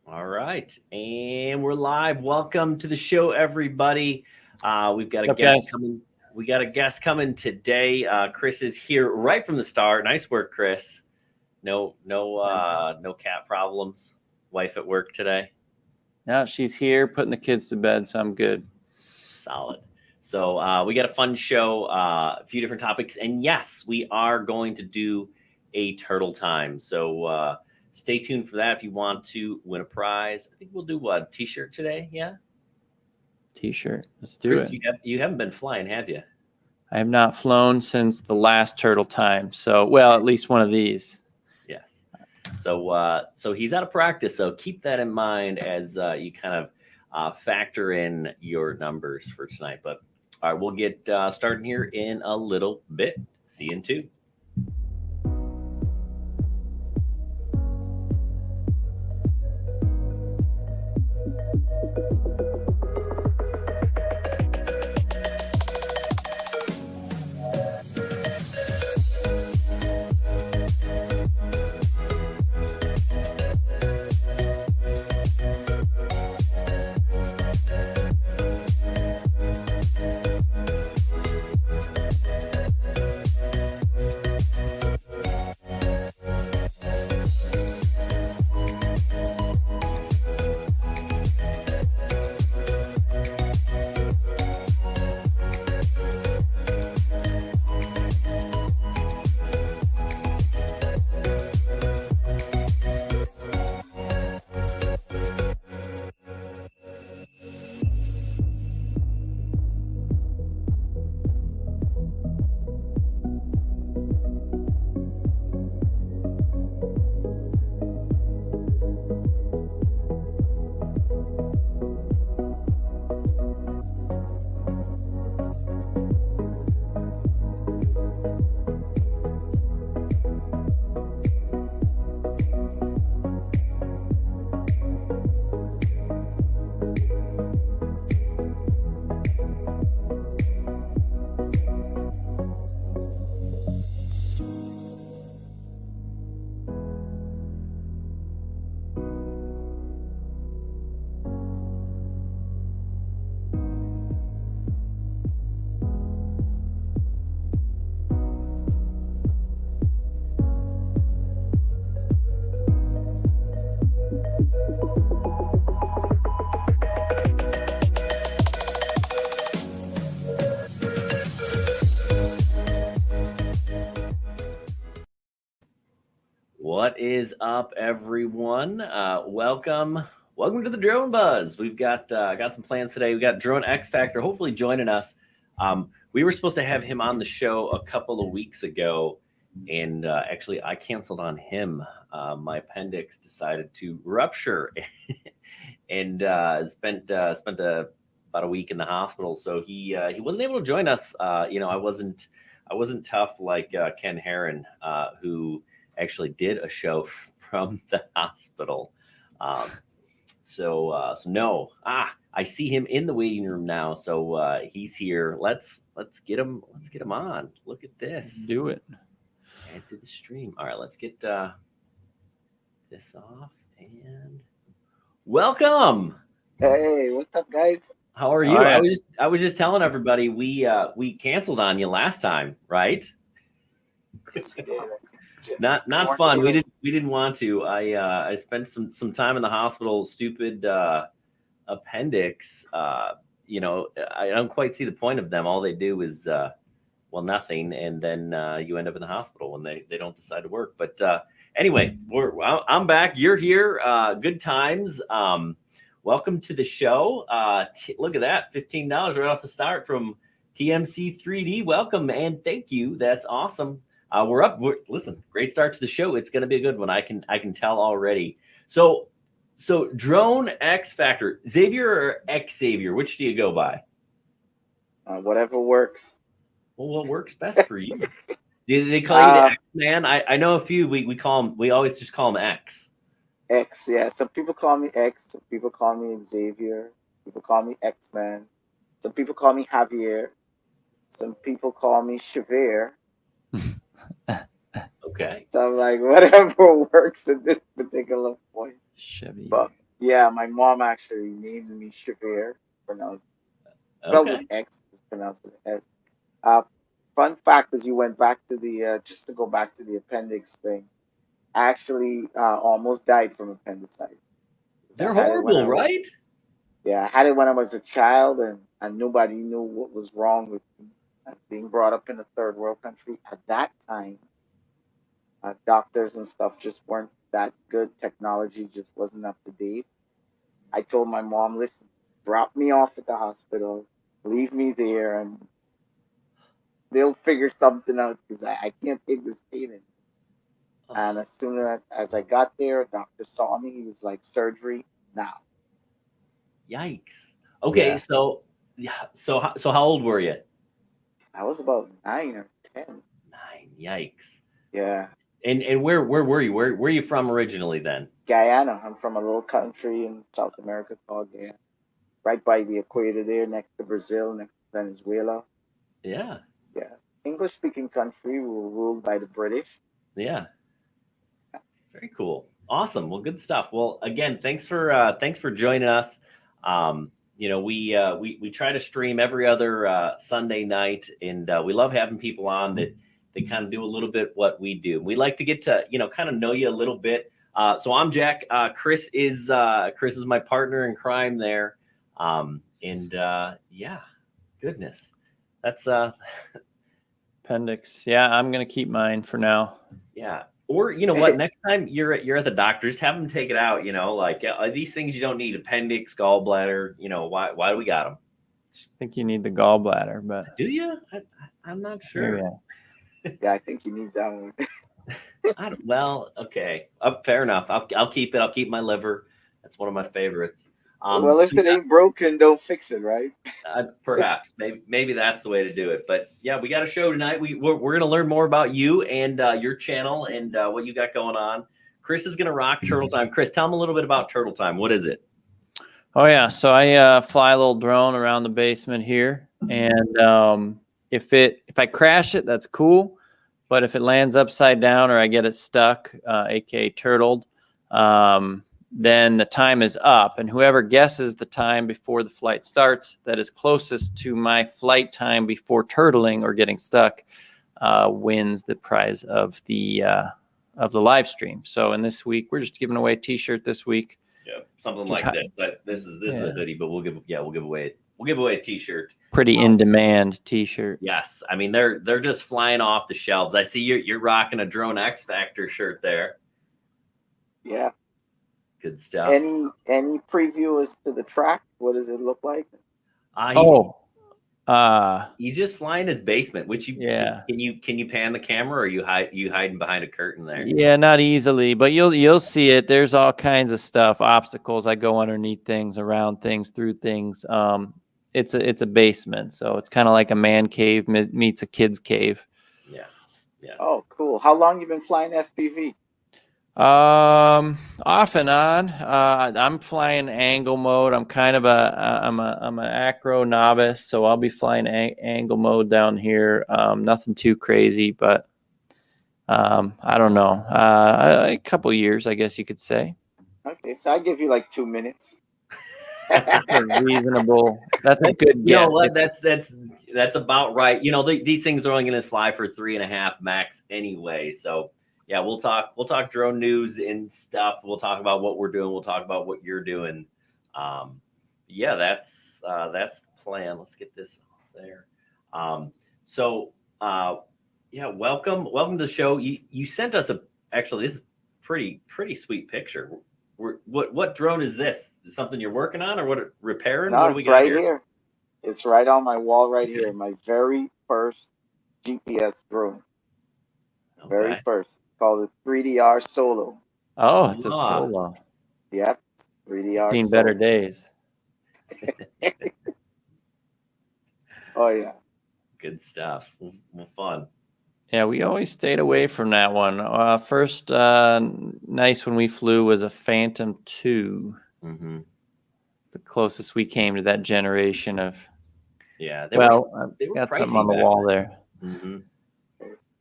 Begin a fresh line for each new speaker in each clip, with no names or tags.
All right, and we're live. Welcome to the show, everybody. We've got a
What's up,
guest
guys?
coming. We got a guest coming today. Chris is here right from the start. Nice work, Chris. No cat problems. Wife at work today.
No, she's here putting the kids to bed, so I'm good.
Solid. So we got a fun show, a few different topics, and yes, we are going to do a turtle time. So stay tuned for that if you want to win a prize. I think we'll do what, t-shirt today? Yeah.
T-shirt. Let's do
Chris,
it.
you haven't been flying, have you?
I have not flown since the last turtle time. So, well, at least one of these.
Yes. So he's out of practice. So keep that in mind as you kind of factor in your numbers for tonight. But all right, we'll get started here in a little bit. See you in two. What is up, everyone? Welcome to the Drone Buzz. We've got some plans today. We got droneXfactor hopefully joining us. We were supposed to have him on the show a couple of weeks ago, and actually I canceled on him. My appendix decided to rupture, and spent about a week in the hospital. So he wasn't able to join us. I wasn't tough like Ken Herron, who actually did a show from the hospital. Um, so no. I see him in the waiting room now. So he's here. Let's get him. Let's get him on. Look at this.
Do it.
Add to the stream. All right, let's get this off and welcome.
Hey, what's up, guys?
How are you?
All right.
I was just telling everybody we canceled on you last time, right?
Yes, you did.
Not fun. We didn't want to. I spent some time in the hospital. Stupid appendix. I don't quite see the point of them. All they do is nothing, and then you end up in the hospital when they don't decide to work. But anyway, I'm back. You're here. Good times. Welcome to the show. Look at that, $15 right off the start from TMC 3D. Welcome and thank you. That's awesome. We're up. Listen, great start to the show. It's going to be a good one. I can tell already. So droneXfactor, Xavier or Xavier, which do you go by?
Whatever works.
Well, what works best for you? Do they call you the X Man? I know a few. We call him. We always just call him X.
X, yeah. Some people call me X. Some people call me Xavier. People call me X-Man. Some people call me Javier. Some people call me Xavier.
Okay.
So I'm like, whatever works at this particular point.
Chevy.
But Yeah, my mom actually named me Xavier, pronounced spelled with
Okay.
X, just pronounced with S. Uh, Fun fact is, you went back to the just to go back to the appendix thing. I actually almost died from appendicitis. I
They're
had it when
horrible,
I was
right?
Yeah, I had it when I was a child, and nobody knew what was wrong with me. Being brought up in a third world country at that time, doctors and stuff just weren't that good. Technology just wasn't up to date. I told my mom, listen, drop me off at the hospital, leave me there, and they'll figure something out because I can't take this pain anymore. And
Oh,
as soon as I got there, a doctor saw me. He was like, surgery now.
yikes. Okay,
Yeah.
so yeah, so how old were you?
I was about 9 or 10.
9. Yikes.
Yeah,
And where were you? Where are you from originally then?
Guyana. I'm from a little country in South America called Guyana, right by the equator there, next to Brazil, next to Venezuela.
Yeah.
Yeah, English speaking country, ruled by the British.
Yeah. Very cool. Awesome. Well, good stuff. Well, again, thanks for joining us. We try to stream every other Sunday night, and we love having people on that they kind of do a little bit what we do. We like to get to kind of know you a little bit. So I'm Jack. Chris is my partner in crime there. And yeah, goodness, that's
Appendix. Yeah, I'm gonna keep mine for now.
yeah. Or you know what? Next time you're at the doctor, just have them take it out. Like these things you don't need: appendix, gallbladder. Why do we got them?
I think you need the gallbladder, but
Do you? I'm not
maybe.
sure.
Yeah, I think you need that one.
Well, okay. Fair enough. I'll keep it. I'll keep my liver. That's one of my favorites.
Well,
So
if it ain't broken, don't fix it, right?
perhaps maybe that's the way to do it. But yeah, we got a show tonight. We're going to learn more about you and your channel and what you got going on. Chris is going to rock Turtle Time. Chris, tell him a little bit about Turtle Time. What is it?
Oh yeah, so I fly a little drone around the basement here, and if I crash it, that's cool. But if it lands upside down or I get it stuck, aka turtled, then the time is up, and whoever guesses the time before the flight starts that is closest to my flight time before turtling or getting stuck wins the prize of the live stream. So in this week, we're just giving away a T-shirt this week.
Yeah, something
Just
like this. This is a hoodie, but we'll give away a T-shirt.
Pretty in demand T-shirt.
Yes, I mean they're just flying off the shelves. I see you're rocking a DroneXfactor shirt there.
Yeah.
Good stuff.
Any preview as to the track? What does it look like?
He's just flying his basement. Which
yeah.
Can you pan the camera, or are you hiding behind a curtain there?
Yeah, not easily, but you'll see it. There's all kinds of stuff, obstacles. I go underneath things, around things, through things. It's a basement, so it's kind of like a man cave meets a kid's cave.
Yeah. Yes.
Oh, cool. How long you been flying FPV?
Off and on. I'm flying angle mode. I'm kind of I'm an acro novice, so I'll be flying angle mode down here. Nothing too crazy, but I don't know. A couple years, I guess you could say.
Okay, so I give you like 2 minutes.
Reasonable. That's a good guess.
You know what? That's about right. These things are only going to fly for 3.5 max anyway. So yeah, we'll talk drone news and stuff. We'll talk about what we're doing. We'll talk about what you're doing. Yeah, that's the plan. Let's get this off there. Yeah, welcome to the show. You sent us actually this is pretty sweet picture. What drone is this? Is something you're working on, or what repairing?
No,
What do we
it's
got
right
here?
here. It's right on my wall right
Okay.
here. My very first GPS drone.
Okay.
Very first. It's called a 3DR Solo.
Oh, it's a solo.
Yep. 3DR
Seen
Solo.
better days.
Oh yeah.
Good stuff. Well, fun.
Yeah, we always stayed away from that one. First nice when we flew was a Phantom 2.
Mm-hmm.
It's the closest we came to that generation of.
Yeah.
They
were
got
pricey
something on the
back
wall
then.
there.
Mm-hmm.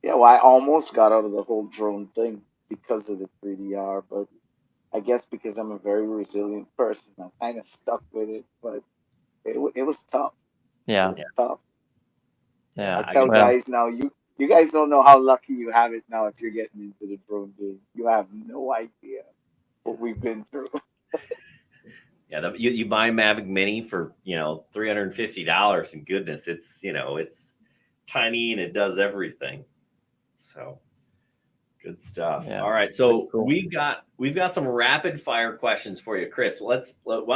Yeah, well, I almost got out of the whole drone thing because of the 3DR, but I guess because I'm a very resilient person, I kind of stuck with it, but it was tough. It
Yeah.
was tough.
Yeah.
I
I
tell
can,
Well,
guys now, you guys don't know how lucky you have it now if you're getting into the drone game. You have no idea what we've been through.
yeah, you buy Mavic Mini for, $350, and goodness, it's, it's tiny and it does everything. So good stuff.
yeah.
All right,
Pretty
so
cool.
we've got some rapid fire questions for you, Chris. Why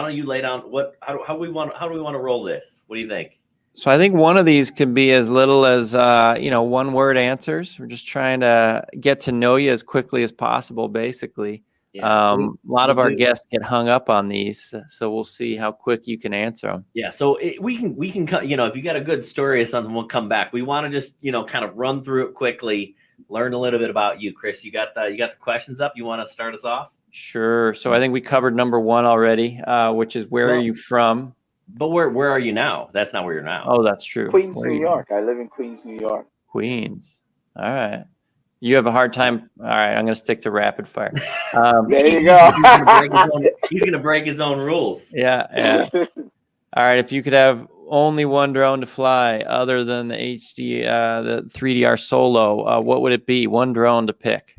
don't you lay down how do we want to roll this? What do you think?
So I think one of these could be as little as one word answers. We're just trying to get to know you as quickly as possible, basically.
Yeah, so
A lot of
we'll
our
do-
guests get hung up on these, so we'll see how quick you can answer them.
Yeah, so we can cut. If you got a good story or something, we'll come back. We want to just kind of run through it quickly, learn a little bit about you, Chris. You got the questions up. You want to start us off?
Sure. So I think we covered number one already, which is where are you from?
But where are you now? That's not where you're now.
Oh, that's true.
Queens,
Where are
New
you?
York. I live in Queens, New York.
Queens. All right. You have a hard time. All right. I'm going to stick to rapid fire.
There you go.
He's gonna break his own rules.
Yeah. Yeah. All right. If you could have only one drone to fly other than the the 3DR Solo, what would it be? One drone to pick.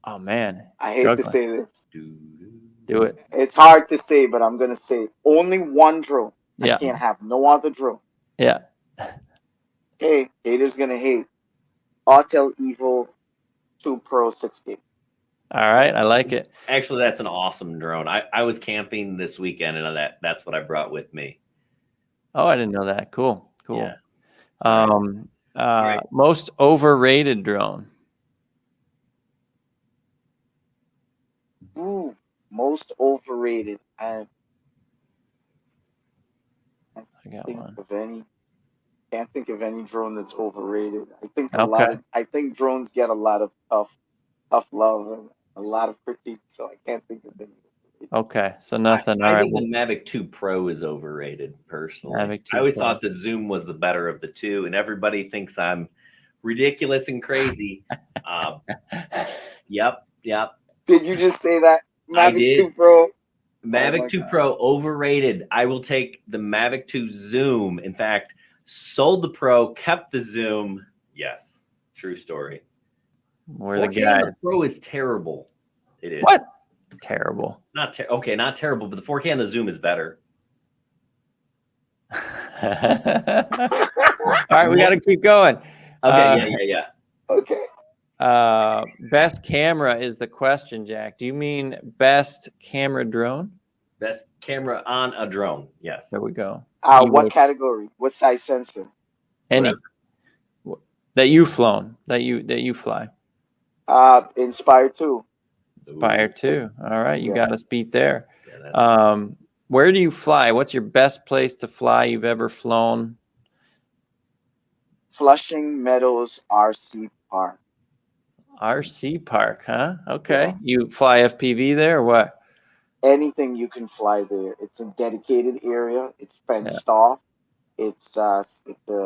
Oh, man.
I hate to
Struggling.
say this.
Do it.
It's hard to say, but I'm gonna say only one drone.
Yeah.
I can't have no other drone.
Yeah.
Okay, haters gonna hate. Autel Evo 2 Pro 6K.
All right. I like it.
Actually, that's an awesome drone. I was camping this weekend, and that's what I brought with me.
Oh, I didn't know that. Cool. Cool.
Yeah.
Most overrated drone.
Ooh, most overrated. I
got
think
one.
of any. Can't think of any drone that's overrated. I think
Okay.
I think drones get a lot of tough love and a lot of critique, so I can't think of any.
Okay. So nothing.
I
All right.
think the Mavic 2 Pro is overrated, personally.
Mavic 2
I always
Pro.
thought the Zoom was the better of the two, and everybody thinks I'm ridiculous and crazy. Yep.
Did you just say that?
I
Mavic
did.
2 Pro.
Mavic
my
2
God.
Pro overrated. I will take the Mavic 2 Zoom. In fact, sold the Pro, kept the Zoom. Yes, true story.
We're the
4K on
guys.
the Pro is terrible. It is.
What? Terrible.
Not terrible, but the 4K on the Zoom is better.
All right, we got to keep going.
Okay, yeah.
Okay.
Best camera is the question, Jack. Do you mean best camera drone?
Best camera on a drone. Yes.
There we go.
What category? What size sensor?
Any that you've flown, that you fly.
Inspire 2.
Inspire 2. All right, you
Yeah.
got us beat there.
Yeah,
Where do you fly? What's your best place to fly you've ever flown?
Flushing Meadows RC Park.
RC Park, huh? Okay.
Yeah.
You fly FPV there or what?
Anything you can fly there. It's a dedicated area. It's fenced off. It's a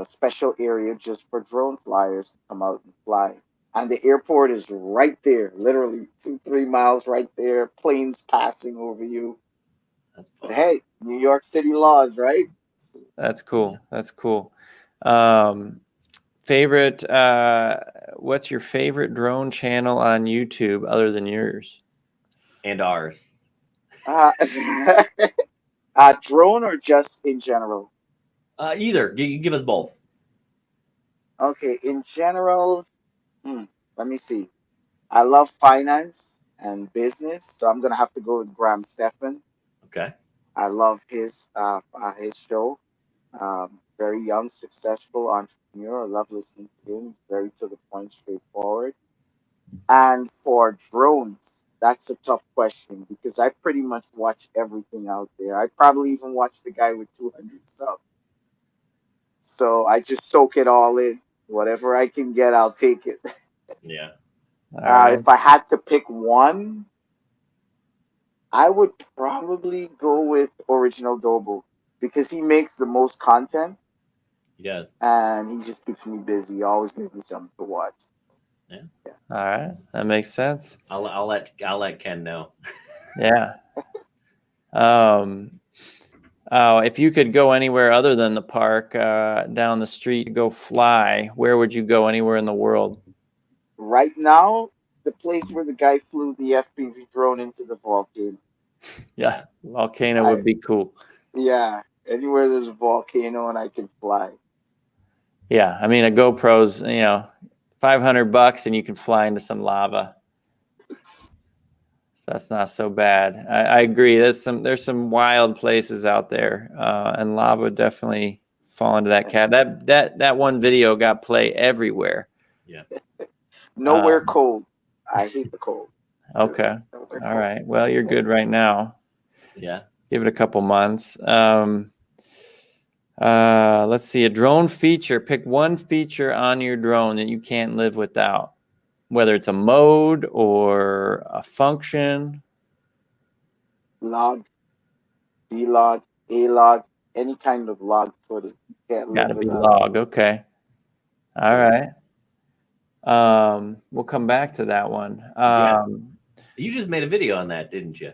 special area just for drone flyers to come out and fly. And the airport is right there, literally 2-3 miles right there. Planes passing over you.
that's
But
fun.
hey, New York City laws, right?
That's cool. That's cool. Favorite, what's your favorite drone channel on YouTube other than yours?
And ours.
Drone or just in general?
Either. You give us both.
Okay, in general, let me see. I love finance and business, so I'm gonna have to go with Graham Stephan.
Okay.
I love his show. Very young, successful entrepreneur. I love listening to him. Very to the point, straightforward. And for drones, that's a tough question because I pretty much watch everything out there. I probably even watch the guy with 200 subs. So I just soak it all in. Whatever I can get, I'll take it.
Yeah.
All right.
If I had to pick one, I would probably go with Original Dobo because he makes the most content
He does.
and he just keeps me busy. He always gives me something to watch.
Yeah.
All right, that makes sense.
I'll let Ken know.
Yeah. If you could go anywhere other than the park, down the street, go fly, where would you go anywhere in the world?
Right now, the place where the guy flew the FPV drone into the volcano.
Yeah, volcano
I
would be cool.
Yeah, anywhere there's a volcano and I can fly.
Yeah, I mean a GoPro's, $500 and you can fly into some lava. So that's not so bad. I agree. There's some wild places out there, and lava would definitely fall into that cat. That one video got play everywhere.
Yeah.
Nowhere cold. I hate the cold.
Okay.
Nowhere
All
cold.
right. Well, you're good right now.
Yeah.
Give it a couple months. Let's see. A drone feature. Pick one feature on your drone that you can't live without, whether it's a mode or a function.
Log, D-log, A-log, any kind of log footage. Can't
Got
live
to be
without
log. Okay. All right. We'll come back to that one.
You just made a video on that, didn't you?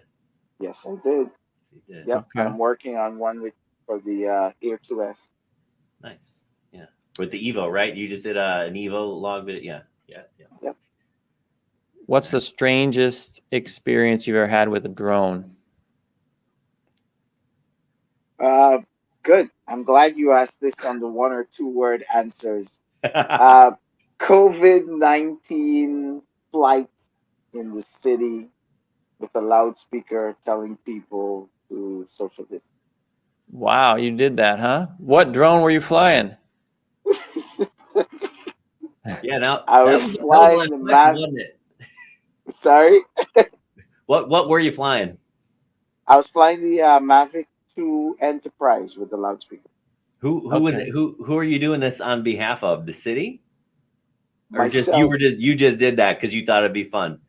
Yes, I did.
You did.
Yep,
Okay.
I'm working on one for the Air 2S.
Nice. Yeah. With the Evo, right? You just did an Evo log video. Yeah.
Yep.
What's the strangest experience you've ever had with a drone?
Good. I'm glad you asked this on the 1 or 2 word answers.
Yeah.
COVID-19 flight in the city with a loudspeaker telling people to social distance.
Wow, you did that, huh? What drone were you flying?
Now
I
that
was
was
flying
my
the
question, wasn't it?
Sorry,
What were you flying?
I was flying the Mavic 2 Enterprise with the loudspeaker.
Who was
Okay.
it? Who are you doing this on behalf of? The city? Or
Myself,
you just did that because you thought it'd be fun?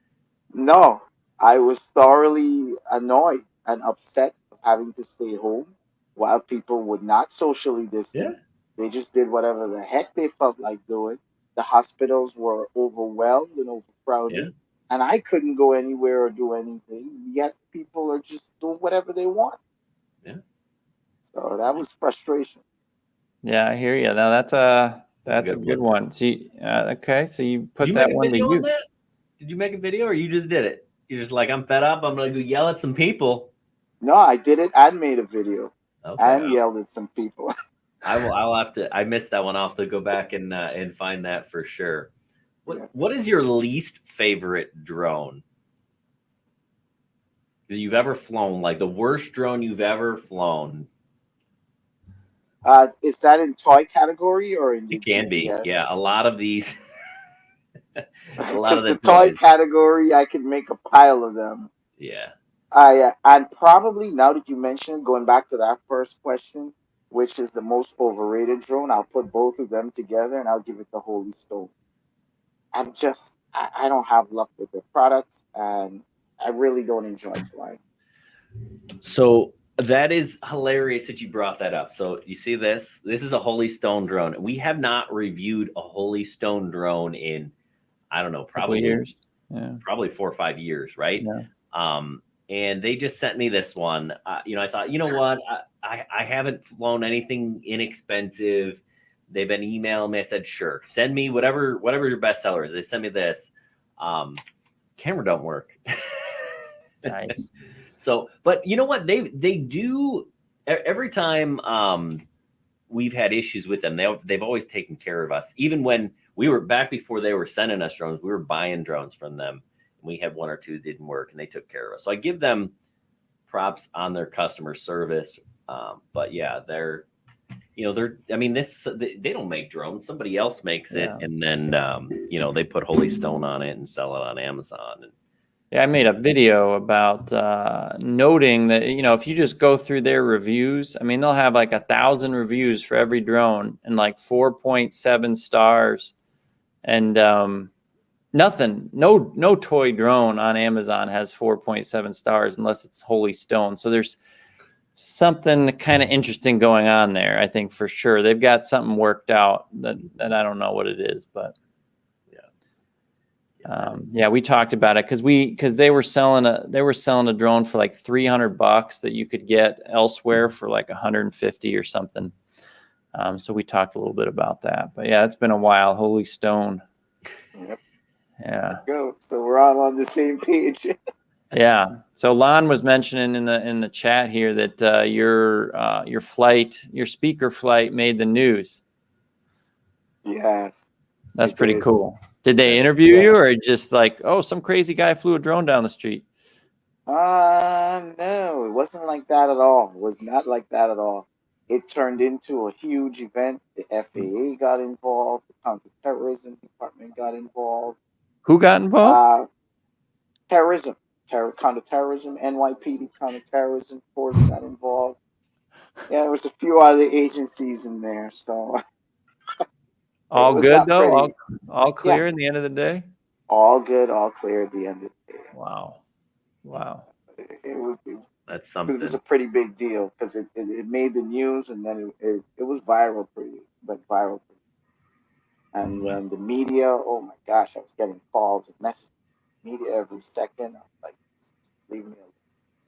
no, I was thoroughly annoyed and upset of having to stay home while people would not socially
Yeah.
distance. They just did whatever the heck they felt like doing. The hospitals were overwhelmed and
Yeah.
overcrowded, and I couldn't go anywhere or do anything. Yet people are just doing whatever they want.
Yeah.
So that was frustration.
Yeah, I hear you. Now that's a
That's a
good
good
one. So okay, so you
Did
put
you
that
make a
one to
video on
use.
that? Did you make a video or you just did it? You're just like, I'm fed up. I'm gonna go yell at some people.
No, I did it and made a video
Okay.
and yelled at some people.
I'll have to. I missed that one. I'll have to go back and find that for sure.
Yeah.
What is your least favorite drone that you've ever flown? Like the worst drone you've ever flown?
Is that in toy category or in the
It can be.
GPS?
Yeah, a lot of these. A lot of
Because
the
the toy
toys.
category, I could make a pile of them.
Yeah.
And probably now that you mentioned, going back to that first question, which is the most overrated drone, I'll put both of them together and I'll give it the Holy Stone. I don't have luck with their products and I really don't enjoy flying.
So that is hilarious that you brought that up. So you see this? This is a Holy Stone drone. We have not reviewed a Holy Stone drone in, I don't know,
Couple years. Yeah.
probably 4 or 5 years, right?
Yeah.
And they just sent me this one. I thought, you know what? I haven't flown anything inexpensive. They've been emailing me. I said, sure, send me whatever your best seller is. They sent me this. Camera don't work.
Nice.
So, but you know what? They do every time we've had issues with them. They've always taken care of us. Even when we were back before they were sending us drones, we were buying drones from them. We had 1 or 2 that didn't work, and they took care of us. So I give them props on their customer service. But yeah, they don't make drones. Somebody else makes it,
Yeah.
and then they put Holy Stone on it and sell it on Amazon. And
Yeah, I made a video about noting that, if you just go through their reviews, I mean, they'll have like 1,000 reviews for every drone and like 4.7 stars, and nothing, no toy drone on Amazon has 4.7 stars unless it's Holy Stone. So there's something kind of interesting going on there, I think, for sure. They've got something worked out that I don't know what it is, but Yeah, we talked about it because they were selling a drone for like $300 that you could get elsewhere for like 150 or something. So we talked a little bit about that, but yeah, it's been a while. Holy Stone.
Yep.
Yeah.
Go. So we're all on the same page.
Yeah. So Lon was mentioning in the chat here that your speaker flight made the news.
Yes.
That's
It
pretty
did.
cool. Did they interview you, or just like, oh, some crazy guy flew a drone down the street?
No, it wasn't like that at all. It was not like that at all. It turned into a huge event. The FAA got involved. The counterterrorism department got involved.
Who got involved?
Terrorism, counterterrorism, NYPD counterterrorism force got involved. Yeah, there was a few other agencies in there, so
All
it was
good
not
though.
pretty.
All clear
Yeah,
in the end of the day.
all good, all clear at the end of the day.
Wow.
It was
That's
it was
something.
a pretty big deal because it made the news and then it was viral viral. And then the media, oh my gosh, I was getting calls and messages from media every second. I was like, leave me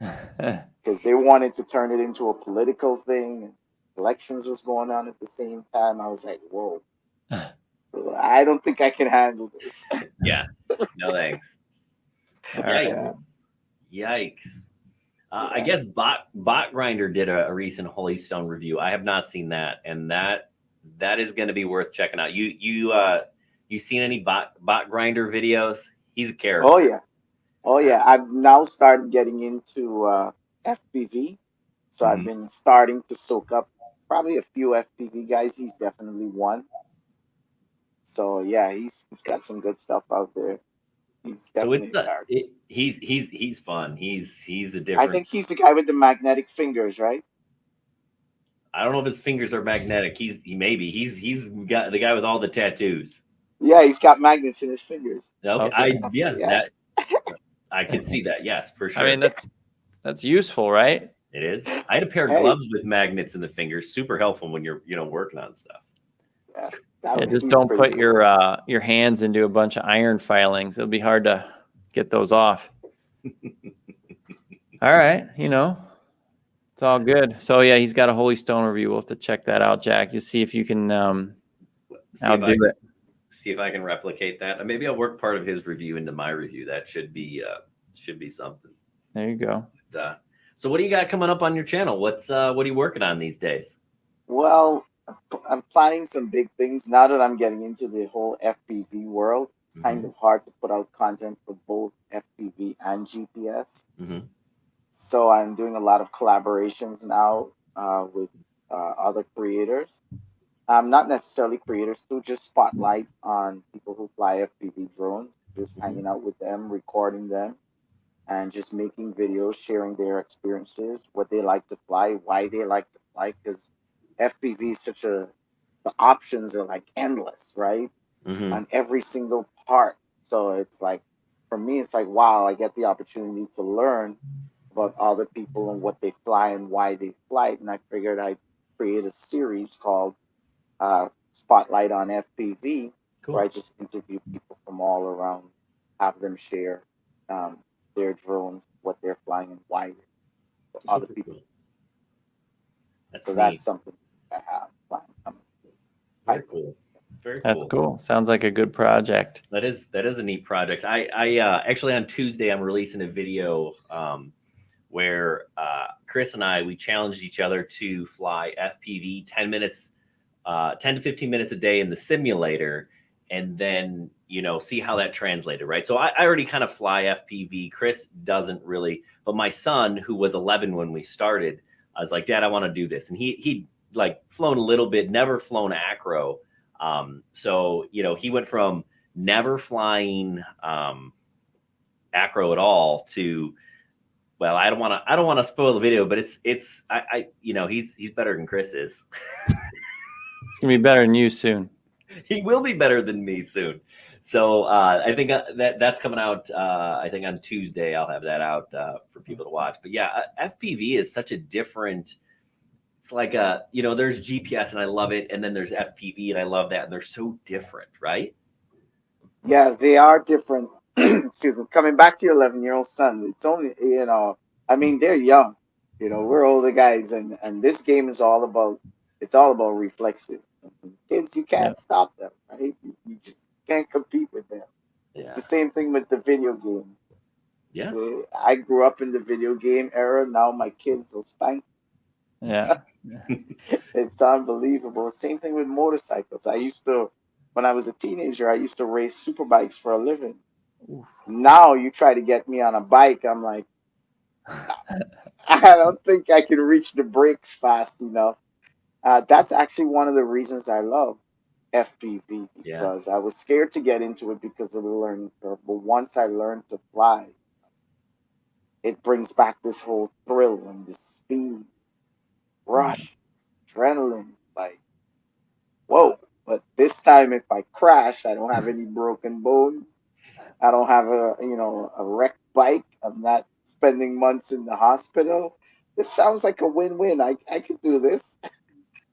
alone. Because they wanted to turn it into a political thing and elections was going on at the same time. I was like, whoa, I don't think I can handle this.
Yeah. No thanks. Yikes. Yikes. I guess Bot Grinder did a recent Holy Stone review. I have not seen that, and that is going to be worth checking out. You seen any Bot Grinder videos? He's a character.
Oh yeah. I've now started getting into FPV, so I've been starting to soak up probably a few FPV guys. He's definitely one. So yeah, he's got some good stuff out there. He's
So it's
definitely a character.
he's fun. He's a
I
different.
think he's the guy with the magnetic fingers, right?
I don't know if his fingers are magnetic. He's got the guy with all the tattoos.
Yeah, he's got magnets in his fingers.
Okay,
Yeah.
that I could see that. Yes, for sure.
I mean, that's useful, right?
It is. I had a pair of gloves with magnets in the fingers. Super helpful when you're working on stuff.
Yeah,
just don't put your hands into a bunch of iron filings. It'll be hard to get those off. All right, it's all good. So yeah, he's got a Holy Stone review. We'll have to check that out, Jack. You'll see if you can outdo it.
See if I can replicate that. Maybe I'll work part of his review into my review. That should be something.
There you go.
So what do you got coming up on your channel? What are you working on these days?
Well, I'm planning some big things now that I'm getting into the whole FPV world. It's kind of hard to put out content for both FPV and GPS. So I'm doing a lot of collaborations now with other creators. Not necessarily creators too, just spotlight on people who fly FPV drones, just hanging out with them, recording them, and just making videos, sharing their experiences, what they like to fly, why they like to fly, because FPV is the options are like endless, right? On every single part. So it's like, for me, it's like, wow, I get the opportunity to learn about other people and what they fly and why they fly it. And I figured I'd create a series called Spotlight on FPV, where I just interview people from all around, have them share their drones, what they're flying, and why. So other people.
That's
something I have planned coming.
Very cool. Very cool.
That's cool. Sounds like a good project.
That is a neat project. I actually on Tuesday I'm releasing a video where Chris and we challenged each other to fly FPV 10 to 15 minutes a day in the simulator, and then see how that translated, right? So I already kind of fly FPV. Chris doesn't really, but my son, who was 11 when we started, I was like, Dad, I want to do this, and he'd like flown a little bit, never flown acro. So he went from never flying acro at all to, well, I don't want to spoil the video, but it's he's better than Chris is.
It's gonna be better than you soon.
He will be better than me soon. So I think that's coming out. I think on Tuesday I'll have that out for people to watch. But yeah, FPV is such a different. It's like there's GPS and I love it, and then there's FPV and I love that, and they're so different, right?
Yeah, they are different. Excuse me. Coming back to your 11-year-old son, it's only, I mean, they're young. We're older guys, and this game is all about, it's all about reflexes. Kids, you
Yeah.
can't stop them, right? You just can't compete with them. It's
Yeah.
the same thing with the video game.
Yeah.
I grew up in the video game era. Now my kids will spank.
Yeah.
It's unbelievable. Same thing with motorcycles. When I was a teenager, I used to race super bikes for a living.
Oof.
Now you try to get me on a bike, I'm like, I don't think I can reach the brakes fast enough. That's actually one of the reasons I love FPV
Yeah.
because I was scared to get into it because of the learning curve. But once I learned to fly, it brings back this whole thrill and this speed, rush, adrenaline. Like, whoa. But this time, if I crash, I don't have any broken bones. I don't have a wrecked bike. I'm not spending months in the hospital. This sounds like a win-win. I could do this.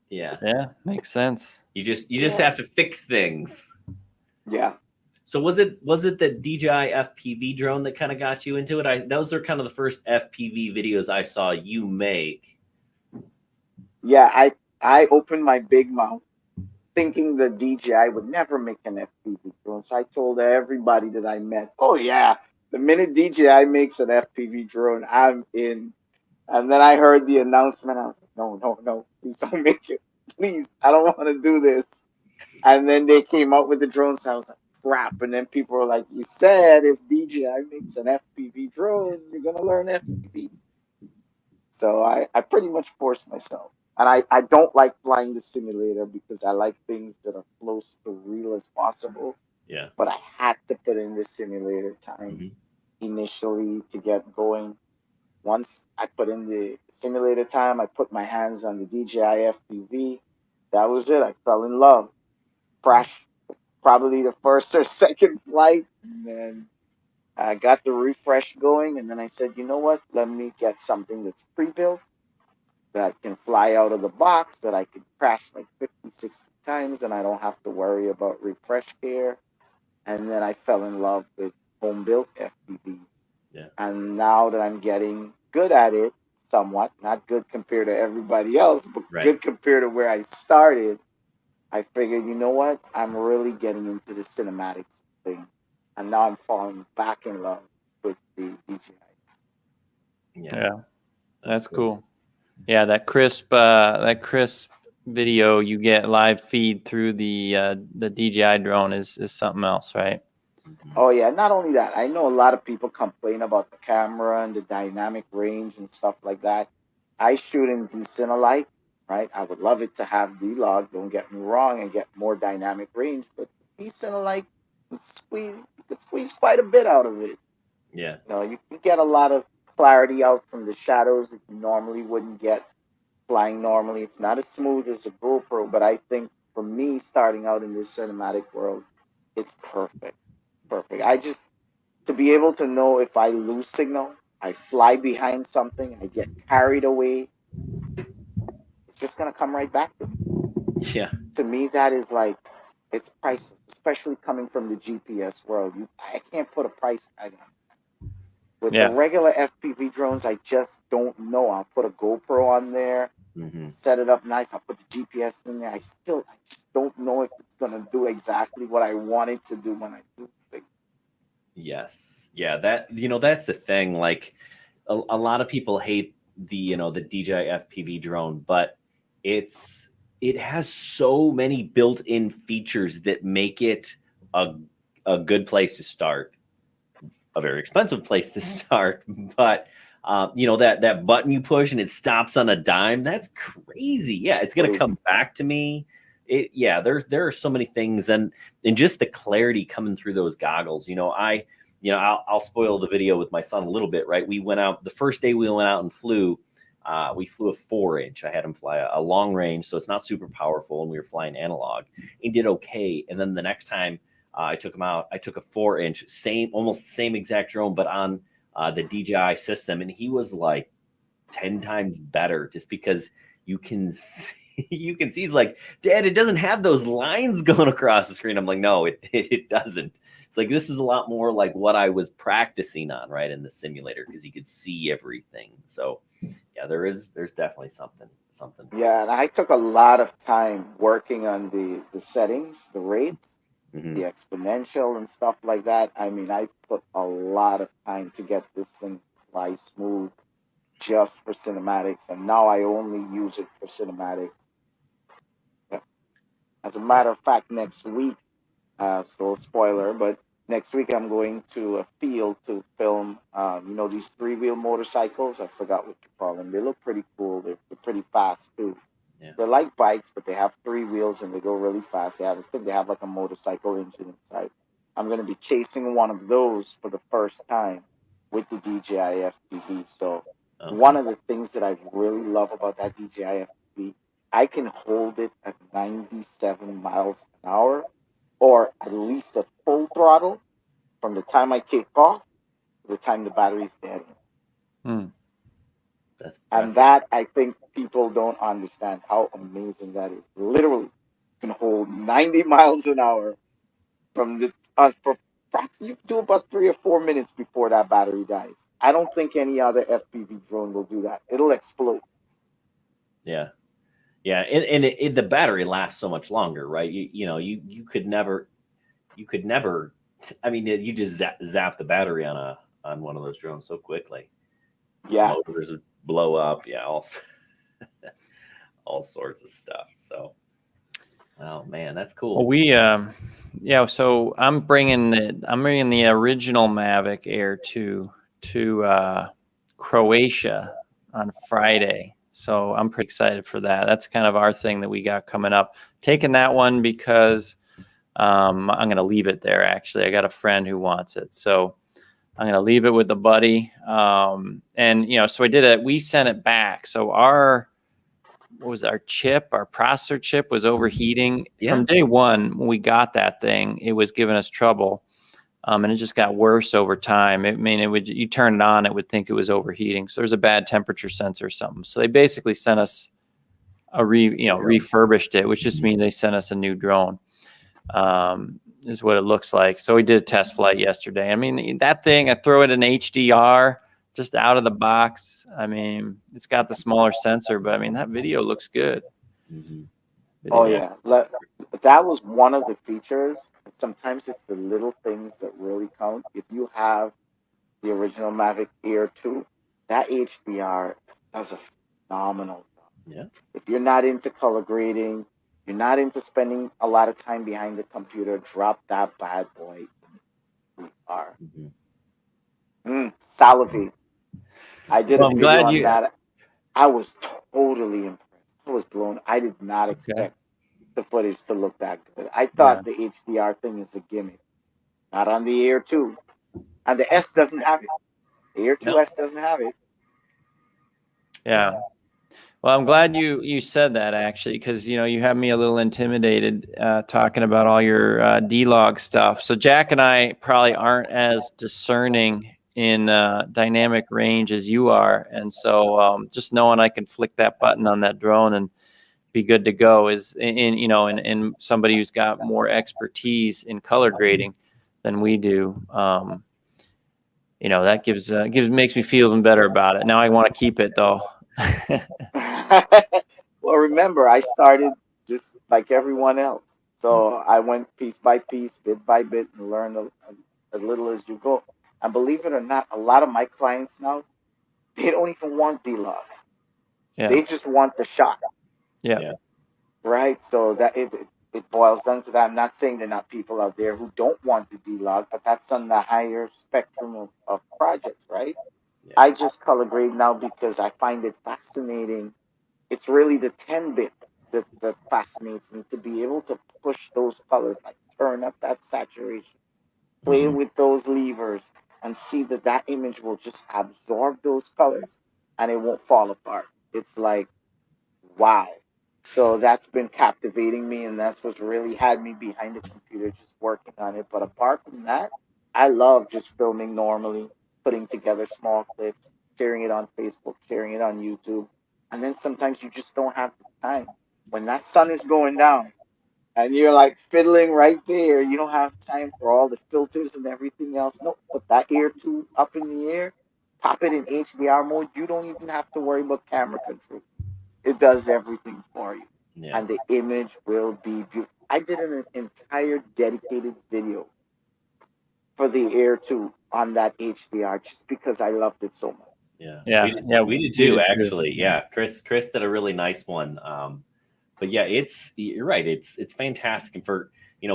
Yeah.
Yeah. Makes sense.
You just
Yeah.
have to fix things.
Yeah.
So was it the DJI FPV drone that kind of got you into it? Those are kind of the first FPV videos I saw you make.
Yeah, I opened my big mouth thinking the DJI would never make an FPV drone. So I told everybody that I met, oh yeah, the minute DJI makes an FPV drone, I'm in. And then I heard the announcement. I was like, no, no, no, please don't make it. Please, I don't want to do this. And then they came out with the drones. I was like, crap. And then people were like, you said if DJI makes an FPV drone, you're going to learn FPV. So I pretty much forced myself. And I don't like flying the simulator because I like things that are close to real as possible.
Yeah.
But I had to put in the simulator time
Hmm.
initially to get going. Once I put in the simulator time, I put my hands on the DJI FPV. That was it. I fell in love. Crashed probably the first or second flight, and then I got the refresh going. And then I said, you know what? Let me get something that's pre-built that can fly out of the box that I could crash like 50, 60 times, and I don't have to worry about refresh care. And then I fell in love with home built FPV.
Yeah.
And now that I'm getting good at it, somewhat, not good compared to everybody else, but
Right.
good compared to where I started, I figured, you know what? I'm really getting into the cinematics thing. And now I'm falling back in love with the DJI.
Yeah.
Yeah. That's cool. Yeah. That crisp video you get live feed through the DJI drone is something else, right?
Mhm.
Oh yeah, not only that, I know a lot of people complain about the camera and the dynamic range and stuff like that. I shoot in decent alike, right? I would love it to have D-Log, don't get me wrong, and get more dynamic range, but decent alike, you can squeeze quite a bit out of it.
Yeah.
You can get a lot of clarity out from the shadows that you normally wouldn't get flying normally. It's not as smooth as a GoPro, but I think for me, starting out in this cinematic world, it's perfect. Perfect. To be able to know if I lose signal, I fly behind something, I get carried away, it's just going to come right back to me.
Yeah.
To me, that is like, it's priceless, especially coming from the GPS world. I can't put a price tag on it. With the
Yeah.
regular FPV drones, I just don't know. I'll put a GoPro on there,
Hmm.
set it up nice. I'll put the GPS in there. I just don't know if it's gonna do exactly what I want it to do when I do things.
Yes. Yeah. That's the thing. Like a lot of people hate the DJI FPV drone, but it's it has so many built-in features that make it a a good place to start. A very expensive place to start, but that button you push and it stops on a dime. That's crazy. Yeah, it's gonna
Crazy.
come back to me. There are so many things, and just the clarity coming through those goggles. I'll spoil the video with my son a little bit. Right, we went out the first day we went out and flew. We flew a 4-inch. I had him fly a long range, so it's not super powerful, and we were flying analog. He did okay, and then the next time I took him out. I took a 4-inch, almost same exact drone, but on the DJI system, and he was like 10 times better, just because you can see, you can see. He's like, Dad, it doesn't have those lines going across the screen. I'm like, no, it doesn't. it's like this is a lot more like what I was practicing on, right, in the simulator, because you could see everything. So yeah, there's definitely something.
Yeah, and I took a lot of time working on the settings, the rates,
Mhm.
the exponential and stuff like that. I mean, I put a lot of time to get this thing to fly smooth just for cinematics, and now I only use it for cinematics. As a matter of fact, next week, so spoiler, but next week I'm going to a field to film, these three-wheel motorcycles. I forgot what you call them. They look pretty cool. They're pretty fast too.
Yeah.
They're like bikes, but they have three wheels and they go really fast. I think they have like a motorcycle engine inside. I'm going to be chasing one of those for the first time with the DJI FPV. So one of the things that I really love about that DJI FPV, I can hold it at 97 miles an hour, or at least at full throttle, from the time I take off to the time the battery's dead.
That's
And
impressive.
that, I think people don't understand how amazing that is. Literally, you can hold 90 miles an hour from for you do about 3 or 4 minutes before that battery dies. I don't think any other FPV drone will do that. It'll explode.
Yeah. Yeah, and the battery lasts so much longer, right? You could never, I mean, you just zap the battery on one of those drones so quickly.
Yeah.
Motors would blow up. Yeah, all sorts of stuff. So, oh man, that's cool.
Well, so I'm bringing the original Mavic Air to Croatia on Friday. So I'm pretty excited for that. That's kind of our thing that we got coming up. Taking that one because I'm going to leave it there. Actually, I got a friend who wants it, so I'm going to leave it with a buddy. And so I did it. We sent it back. So our processor chip was overheating from day one. When we got that thing, it was giving us trouble. And it just got worse over time. You turn it on, it would think it was overheating. So there's a bad temperature sensor or something. So they basically sent us refurbished it, which just means they sent us a new drone, is what it looks like. So we did a test flight yesterday. I mean, that thing, I throw it in HDR just out of the box. I mean, it's got the smaller sensor, but I mean, that video looks good.
Mm-hmm.
Oh yeah, that was one of the features. Sometimes it's the little things that really count. If you have the original Mavic Air 2, that HDR does a phenomenal job.
Yeah.
If you're not into color grading, you're not into spending a lot of time behind the computer, drop that bad boy in HDR. Salivate. I did a
I'm
video
glad
on
you.
that. I was totally impressed. I was blown. I did not expect the footage to look that good. I thought the HDR thing is a gimmick. Not on the Air 2. And the S doesn't have it. The Air 2S doesn't have it.
Yeah. Well, I'm glad you said that, actually, because you have me a little intimidated talking about all your D-Log stuff. So Jack and I probably aren't as discerning in dynamic range as you are, and so just knowing I can flick that button on that drone and be good to go is in somebody who's got more expertise in color grading than we do. That makes me feel even better about it. Now I want to keep it though.
Well, remember, I started just like everyone else. So I went piece by piece, bit by bit, and learned a little as you go. And believe it or not, a lot of my clients now, they don't even want D-Log.
Yeah.
They just want the shot.
Yeah.
Right? So that it boils down to that. I'm not saying there are not people out there who don't want the D-Log, but that's on the higher spectrum of projects, right?
Yeah.
I just color grade now because I find it fascinating. It's really the 10-bit that fascinates me, to be able to push those colors, like turn up that saturation, play with those levers, and see that image will just absorb those colors and it won't fall apart. It's like, wow. So that's been captivating me, and that's what's really had me behind the computer just working on it. But apart from that, I love just filming normally, putting together small clips, sharing it on Facebook, sharing it on YouTube. And then sometimes you just don't have the time. When that sun is going down, And you're like fiddling right there. You don't have time for all the filters and everything else. No, put that Air 2 up in the air, pop it in HDR mode. You don't even have to worry about camera control. It does everything for you.
Yeah.
And the image will be beautiful. I did an entire dedicated video for the Air 2 on that HDR just because I loved it so much.
Yeah.
Yeah,
We did
we
too,
did too.
actually. Yeah. Chris did a really nice one. But yeah, you're right. It's fantastic. And for,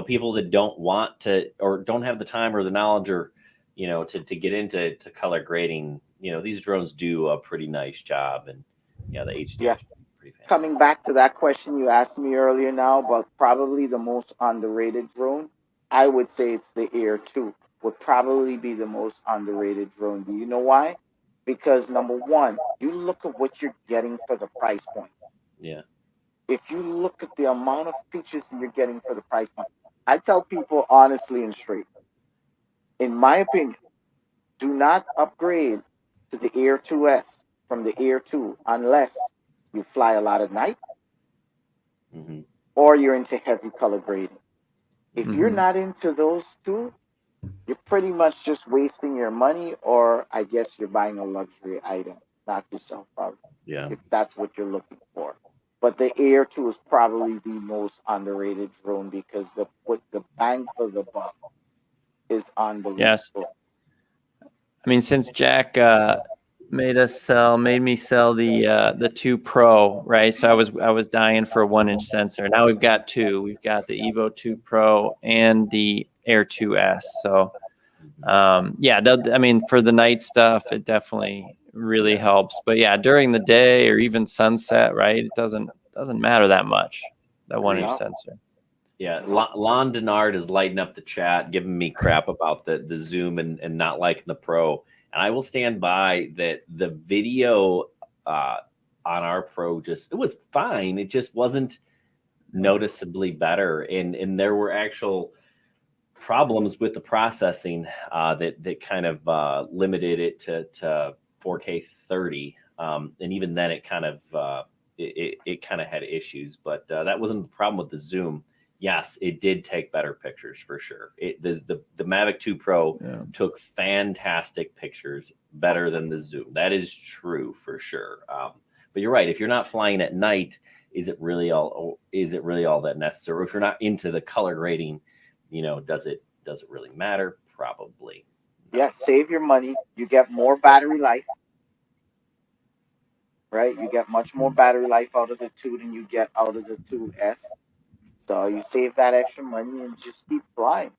people that don't want to, or don't have the time or the knowledge, or, to get into color grading, these drones do a pretty nice job. And yeah, the HDR
Yeah.
is pretty fantastic.
Coming back to that question you asked me earlier now, but probably the most underrated drone, I would say it's the Air 2. Would probably be the most underrated drone. Do you know why? Because number one, you look at what you're getting for the price point.
Yeah.
If you look at the amount of features that you're getting for the price point, I tell people honestly and straight, in my opinion, do not upgrade to the Air 2S from the Air 2 unless you fly a lot at night
Hmm.
or you're into heavy color grading. If you're
Mhm.
not into those two, you're pretty much just wasting your money, or I guess you're buying a luxury item. Knock yourself out
Yeah.
if that's what you're looking for. But the Air 2 is probably the most underrated drone because the bang for the buck is
Yes.
unbelievable.
I mean, since Jack made me sell the 2 Pro, right? So I was dying for a 1-inch sensor. Now we've got two. We've got the Evo 2 Pro and the Air 2S. So yeah, I mean, for the night stuff, it definitely really helps. But yeah, during the day or even sunset, right? It doesn't matter that much. That 1-inch
No,
sensor.
Yeah,
no.
Lon Denard is lighting up the chat, giving me crap about the Zoom and not liking the Pro. And I will stand by that. The video on our Pro it was fine. It just wasn't noticeably better, and there were actual problems with the processing that kind of limited it to 4K 30, and even then it kind of it kind of had issues. But that wasn't the problem with the Zoom. Yes, it did take better pictures for sure. The Mavic 2 Pro took fantastic pictures, better than the Zoom. That is true for sure. But you're right. If you're not flying at night, is it really all that necessary? Or if you're not into the color grading, does it really matter? Probably.
Yeah, save your money. You get more battery life, right? You get much more battery life out of the 2 than you get out of the 2S. So you save that extra money and just keep flying.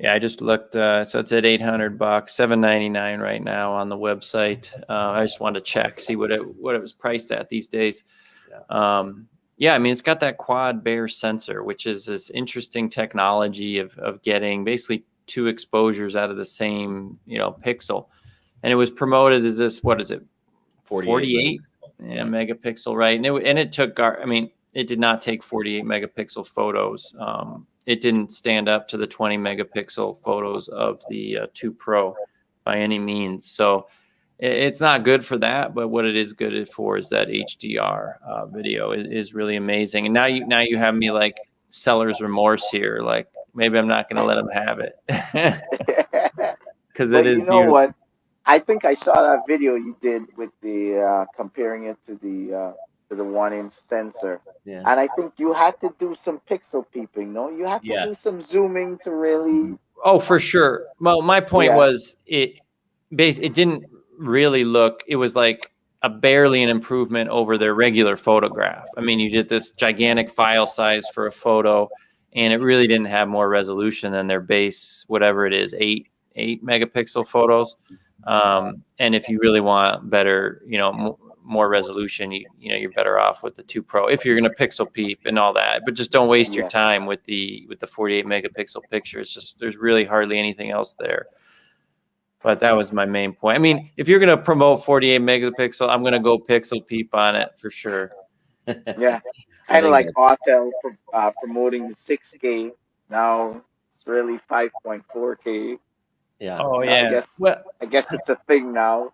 Yeah, I just looked. So it's at $800, $799 right now on the website. I just wanted to check, see what it was priced at these days. Yeah, I mean, it's got that quad Bayer sensor, which is this interesting technology of getting basically 2 exposures out of the same pixel, and it was promoted as this, what is it, 48 megapixel, right? And it took, I mean, it did not take 48 megapixel photos. It didn't stand up to the 20 megapixel photos of the 2 Pro by any means. So it's not good for that, but what it is good for is that HDR video is really amazing. And now you have me like seller's remorse here. Like maybe I'm not going to let them have it because it
But
is
you know
beautiful.
what? I think I saw that video you did with the comparing it to the 1-inch sensor.
Yeah.
And I think you had to do some pixel peeping, no? You had to do
Yes.
some zooming to really.
Oh, for sure. Well, my point
Yeah.
was it didn't really look, it was like barely an improvement over their regular photograph. I mean, you did this gigantic file size for a photo and it really didn't have more resolution than their base, whatever it is, 8 megapixel photos. And if you really want better, more resolution, you're better off with the 2 Pro if you're going to pixel peep and all that. But just don't waste your
Yeah.
time with the 48 megapixel picture. It's just there's really hardly anything else there. But that was my main point. I mean, if you're going to promote 48 megapixel, I'm going to go pixel peep on it for sure.
Yeah.
I
Kind of
think
like Autel promoting the 6K. Now it's really 5.4K.
Yeah.
Oh
I
yeah.
guess
Well,
I guess it's a thing now.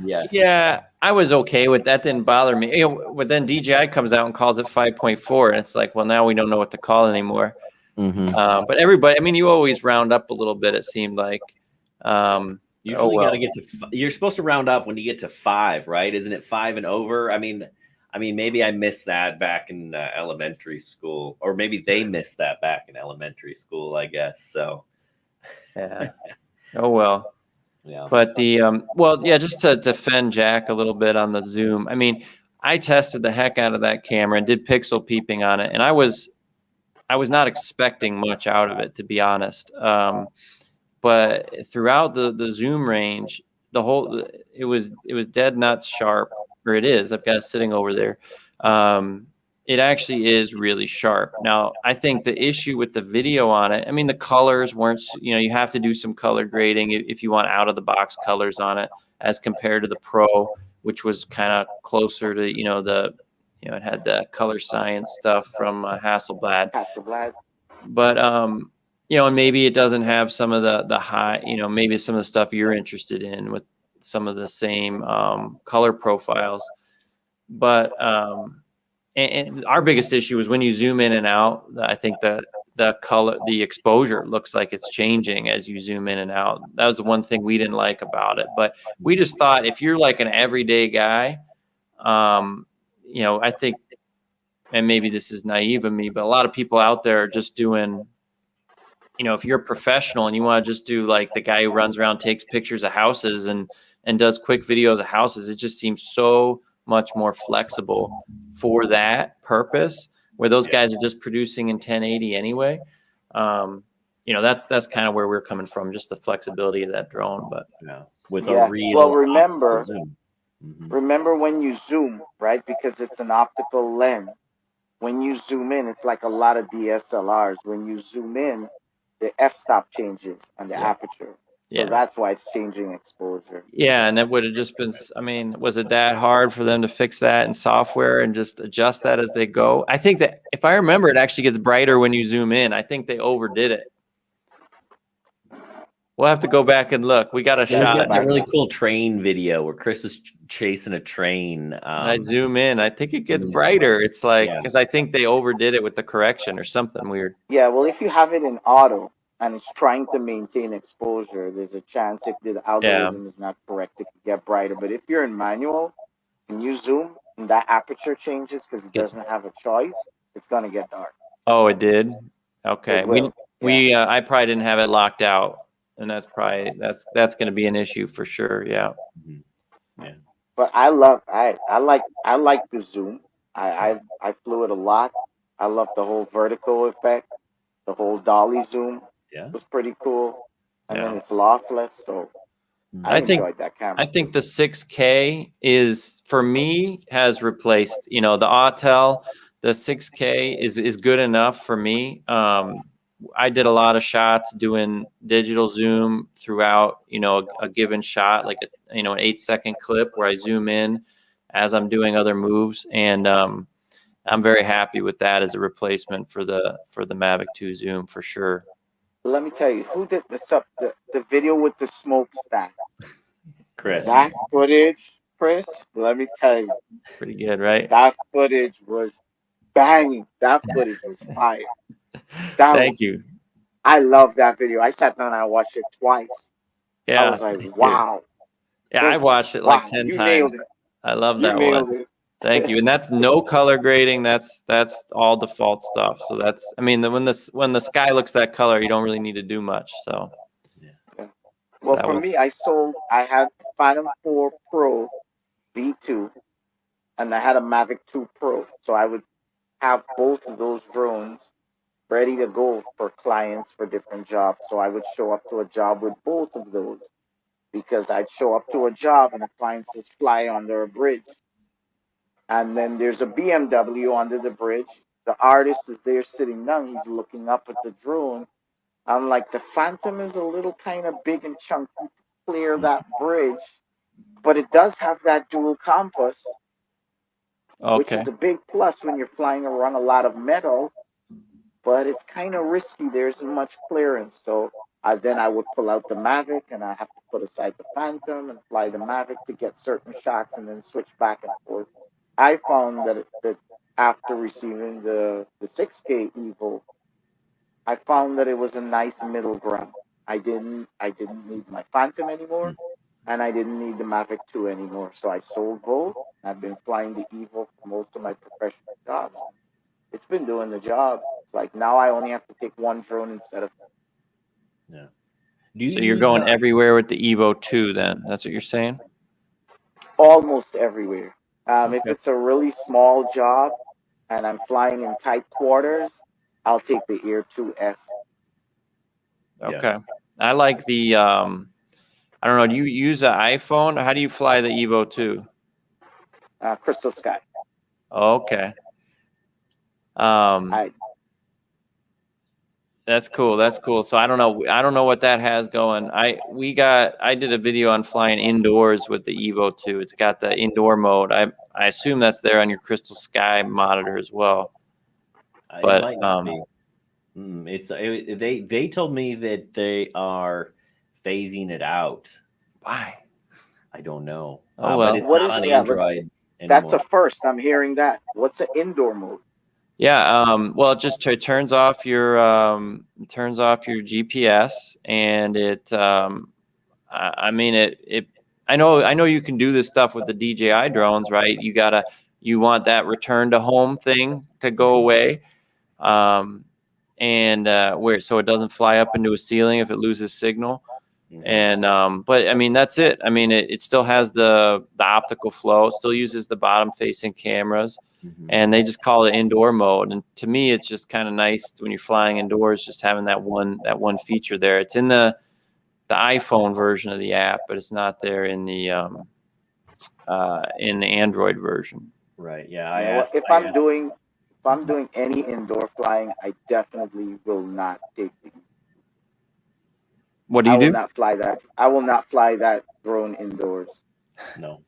Yeah.
Yeah, I was okay with that. Didn't bother me. You know, but then DJI comes out and calls it 5.4, and it's like, well, now we don't know what to call it anymore.
Mm-hmm.
But everybody, I mean, you always round up a little bit. It seemed like.
Usually you
well.
got to get to. You're supposed to round up when you get to 5, right? Isn't it 5 and over? I mean, maybe I missed that back in elementary school, or maybe they missed that back in elementary school. I guess so.
Yeah. Oh well.
Yeah.
But the well, yeah, just to defend Jack a little bit on the zoom. I mean, I tested the heck out of that camera and did pixel peeping on it, and I was not expecting much out of it, to be honest. But throughout the zoom range, it was dead nuts sharp, or it is. I've got it sitting over there. It actually is really sharp. Now, I think the issue with the video on it, I mean, the colors weren't, you have to do some color grading if you want out of the box colors on it, as compared to the Pro, which was kind of closer to, it had the color science stuff from Hasselblad. But, and maybe it doesn't have some of the high, maybe some of the stuff you're interested in with some of the same color profiles. But, and our biggest issue is when you zoom in and out, I think the color, the exposure looks like it's changing as you zoom in and out. That was the one thing we didn't like about it. But we just thought if you're like an everyday guy, I think, and maybe this is naive of me, but a lot of people out there are just doing, if you're a professional and you want to just do like the guy who runs around, takes pictures of houses and does quick videos of houses, it just seems so much more flexible for that purpose, where those guys are just producing in 1080 anyway. That's kind of where we're coming from, just the flexibility of that drone. But
with a real
well, remember
zoom. Mm-hmm.
Remember when you zoom, right? Because it's an optical lens. When you zoom in, it's like a lot of DSLRs. When you zoom in, the f-stop changes on the aperture. So that's why it's changing exposure.
Yeah, and it would have just been, I mean, was it that hard for them to fix that in software and just adjust that as they go? I think that, if I remember, it actually gets brighter when you zoom in. I think they overdid it. We'll have to go back and look. We got a shot.
Got that really cool train video where Chris was chasing a train.
I zoom in. I think it gets brighter. It's like, because I think they overdid it with the correction or something weird.
Yeah, well, if you have it in auto and it's trying to maintain exposure, there's a chance if the algorithm is not correct, it could get brighter. But if you're in manual and you zoom and that aperture changes because it doesn't have a choice, it's going to get dark.
Oh, it did? Okay. I probably didn't have it locked out. And that's probably that's going to be an issue for sure. Yeah.
Yeah.
But I like the zoom. I flew it a lot. I love the whole vertical effect, the whole dolly zoom. Yeah, it was pretty cool. And then it's lossless, so I enjoyed that camera.
I think the 6K is, for me, has replaced, the Autel. The 6K is good enough for me. I did a lot of shots doing digital zoom throughout, a given shot, like an 8-second clip where I zoom in as I'm doing other moves. And I'm very happy with that as a replacement for the Mavic 2 zoom for sure.
Let me tell you, who did the video with the smokestack?
Chris.
That footage, Chris, let me tell you.
Pretty good, right?
That footage was banging. That footage was fire.
Thank you.
I love that video. I sat down and I watched it twice.
Yeah.
I was like, wow.
Yeah, I watched it like 10 times. I love that one. Thank you. And that's no color grading. That's all default stuff. So that's, I mean, when the sky looks that color, you don't really need to do much. So.
Yeah. Well, for me, I had Phantom 4 Pro V2 and I had a Mavic 2 Pro. So I would have both of those drones ready to go for clients for different jobs. So I would show up to a job with both of those, because I'd show up to a job and a client says fly under a bridge. And then there's a BMW under the bridge. The artist is there sitting down. He's looking up at the drone. I'm like, the Phantom is a little kind of big and chunky to clear that bridge, but it does have that dual compass, which is a big plus when you're flying around a lot of metal. But it's kind of risky. There isn't much clearance. So Then I would pull out the Mavic and I have to put aside the Phantom and fly the Mavic to get certain shots and then switch back and forth. I found that after receiving the 6K Evo, I found that it was a nice middle ground. I didn't need my Phantom anymore, and I didn't need the Mavic 2 anymore. So I sold both. I've been flying the Evo for most of my professional jobs. It's been doing the job. It's like now I only have to take one drone instead of
Yeah. Do you
So you're
use,
going everywhere with the Evo 2 then? That's what you're saying?
almost everywhere. If
Okay.
it's a really small job and I'm flying in tight quarters, I'll take the Air 2S.
Yeah.
Okay. I like the I don't know, do you use an iPhone? How do you fly the Evo 2?
Crystal Sky.
Okay.
I
That's cool. That's cool. So I don't know what that has going. I did a video on flying indoors with the Evo 2. It's got the indoor mode. I assume that's there on your Crystal Sky monitor as well.
it
But
might not be. They told me that they are phasing it out.
why?
I don't know.
Oh, well.
But it's
what
not
is
on
yeah, but
Android
that's a
anymore.
first. I'm hearing that. What's an indoor mode?
Yeah, well, it turns off your GPS, and I mean I know you can do this stuff with the DJI drones, right? You want that return to home thing to go away, and so it doesn't fly up into a ceiling if it loses signal. And but I mean that's it. I mean it still has the optical flow, still uses the bottom facing cameras, and they just call it indoor mode. And to me, it's just kind of nice when you're flying indoors, just having that one feature there. It's in the iPhone version of the app, but it's not there in the Android version.
Right. Yeah.
If I'm doing any indoor flying, I definitely will not take the.
What do
I
you
will
do?
not fly that. I will not fly that drone indoors.
No.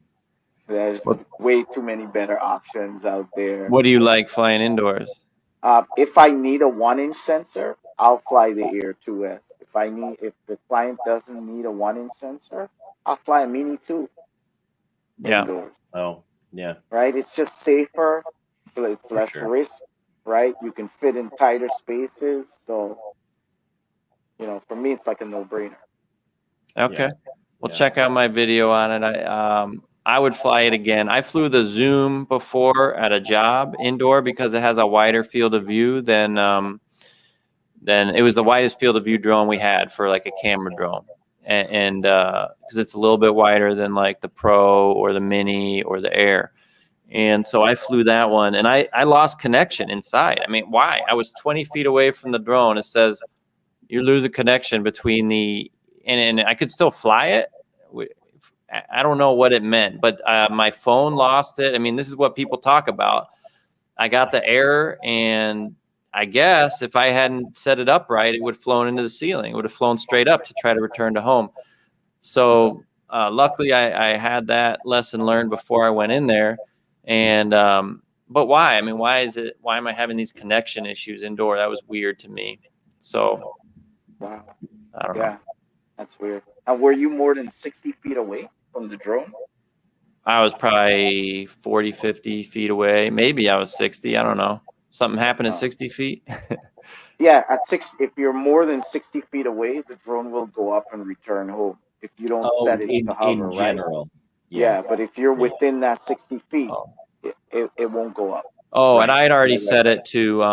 There's
What
way too many better options out there.
What do you like flying indoors?
If I need a 1-inch sensor, I'll fly the Air 2S. If the client doesn't need a 1-inch sensor, I'll fly a Mini 2
Yeah.
indoors.
Oh, yeah.
Right? It's just safer. So it's
For
less
sure.
risk. Right? You can fit in tighter spaces. So, for me, it's like a no-brainer.
Okay.
Yeah.
Well,
Yeah.
check out my video on it. I would fly it again. I flew the Zoom before at a job indoor because it has a wider field of view than it was the widest field of view drone we had for like a camera drone, and because it's a little bit wider than like the Pro or the Mini or the Air. And so I flew that one, and I lost connection inside. I mean, why? I was 20 feet away from the drone. It says you lose a connection between and I could still fly it. I don't know what it meant, but my phone lost it. I mean, this is what people talk about. I got the error, and I guess if I hadn't set it up right, it would have flown into the ceiling. It would have flown straight up to try to return to home. So luckily, I had that lesson learned before I went in there. And but why? I mean, why am I having these connection issues indoor? That was weird to me. So
Wow.
I don't know.
Yeah, that's weird. And were you more than 60 feet away from the drone?
I was probably 40, 50 feet away. Maybe I was 60. I don't know. Something happened at 60 feet.
Yeah, if you're more than 60 feet away, the drone will go up and return home if you don't
Oh,
set it to hover,
in
right?
general.
Yeah, but if you're
Yeah.
within that 60 feet,
Oh.
it won't go up.
Oh, and
Right.
I had already set it to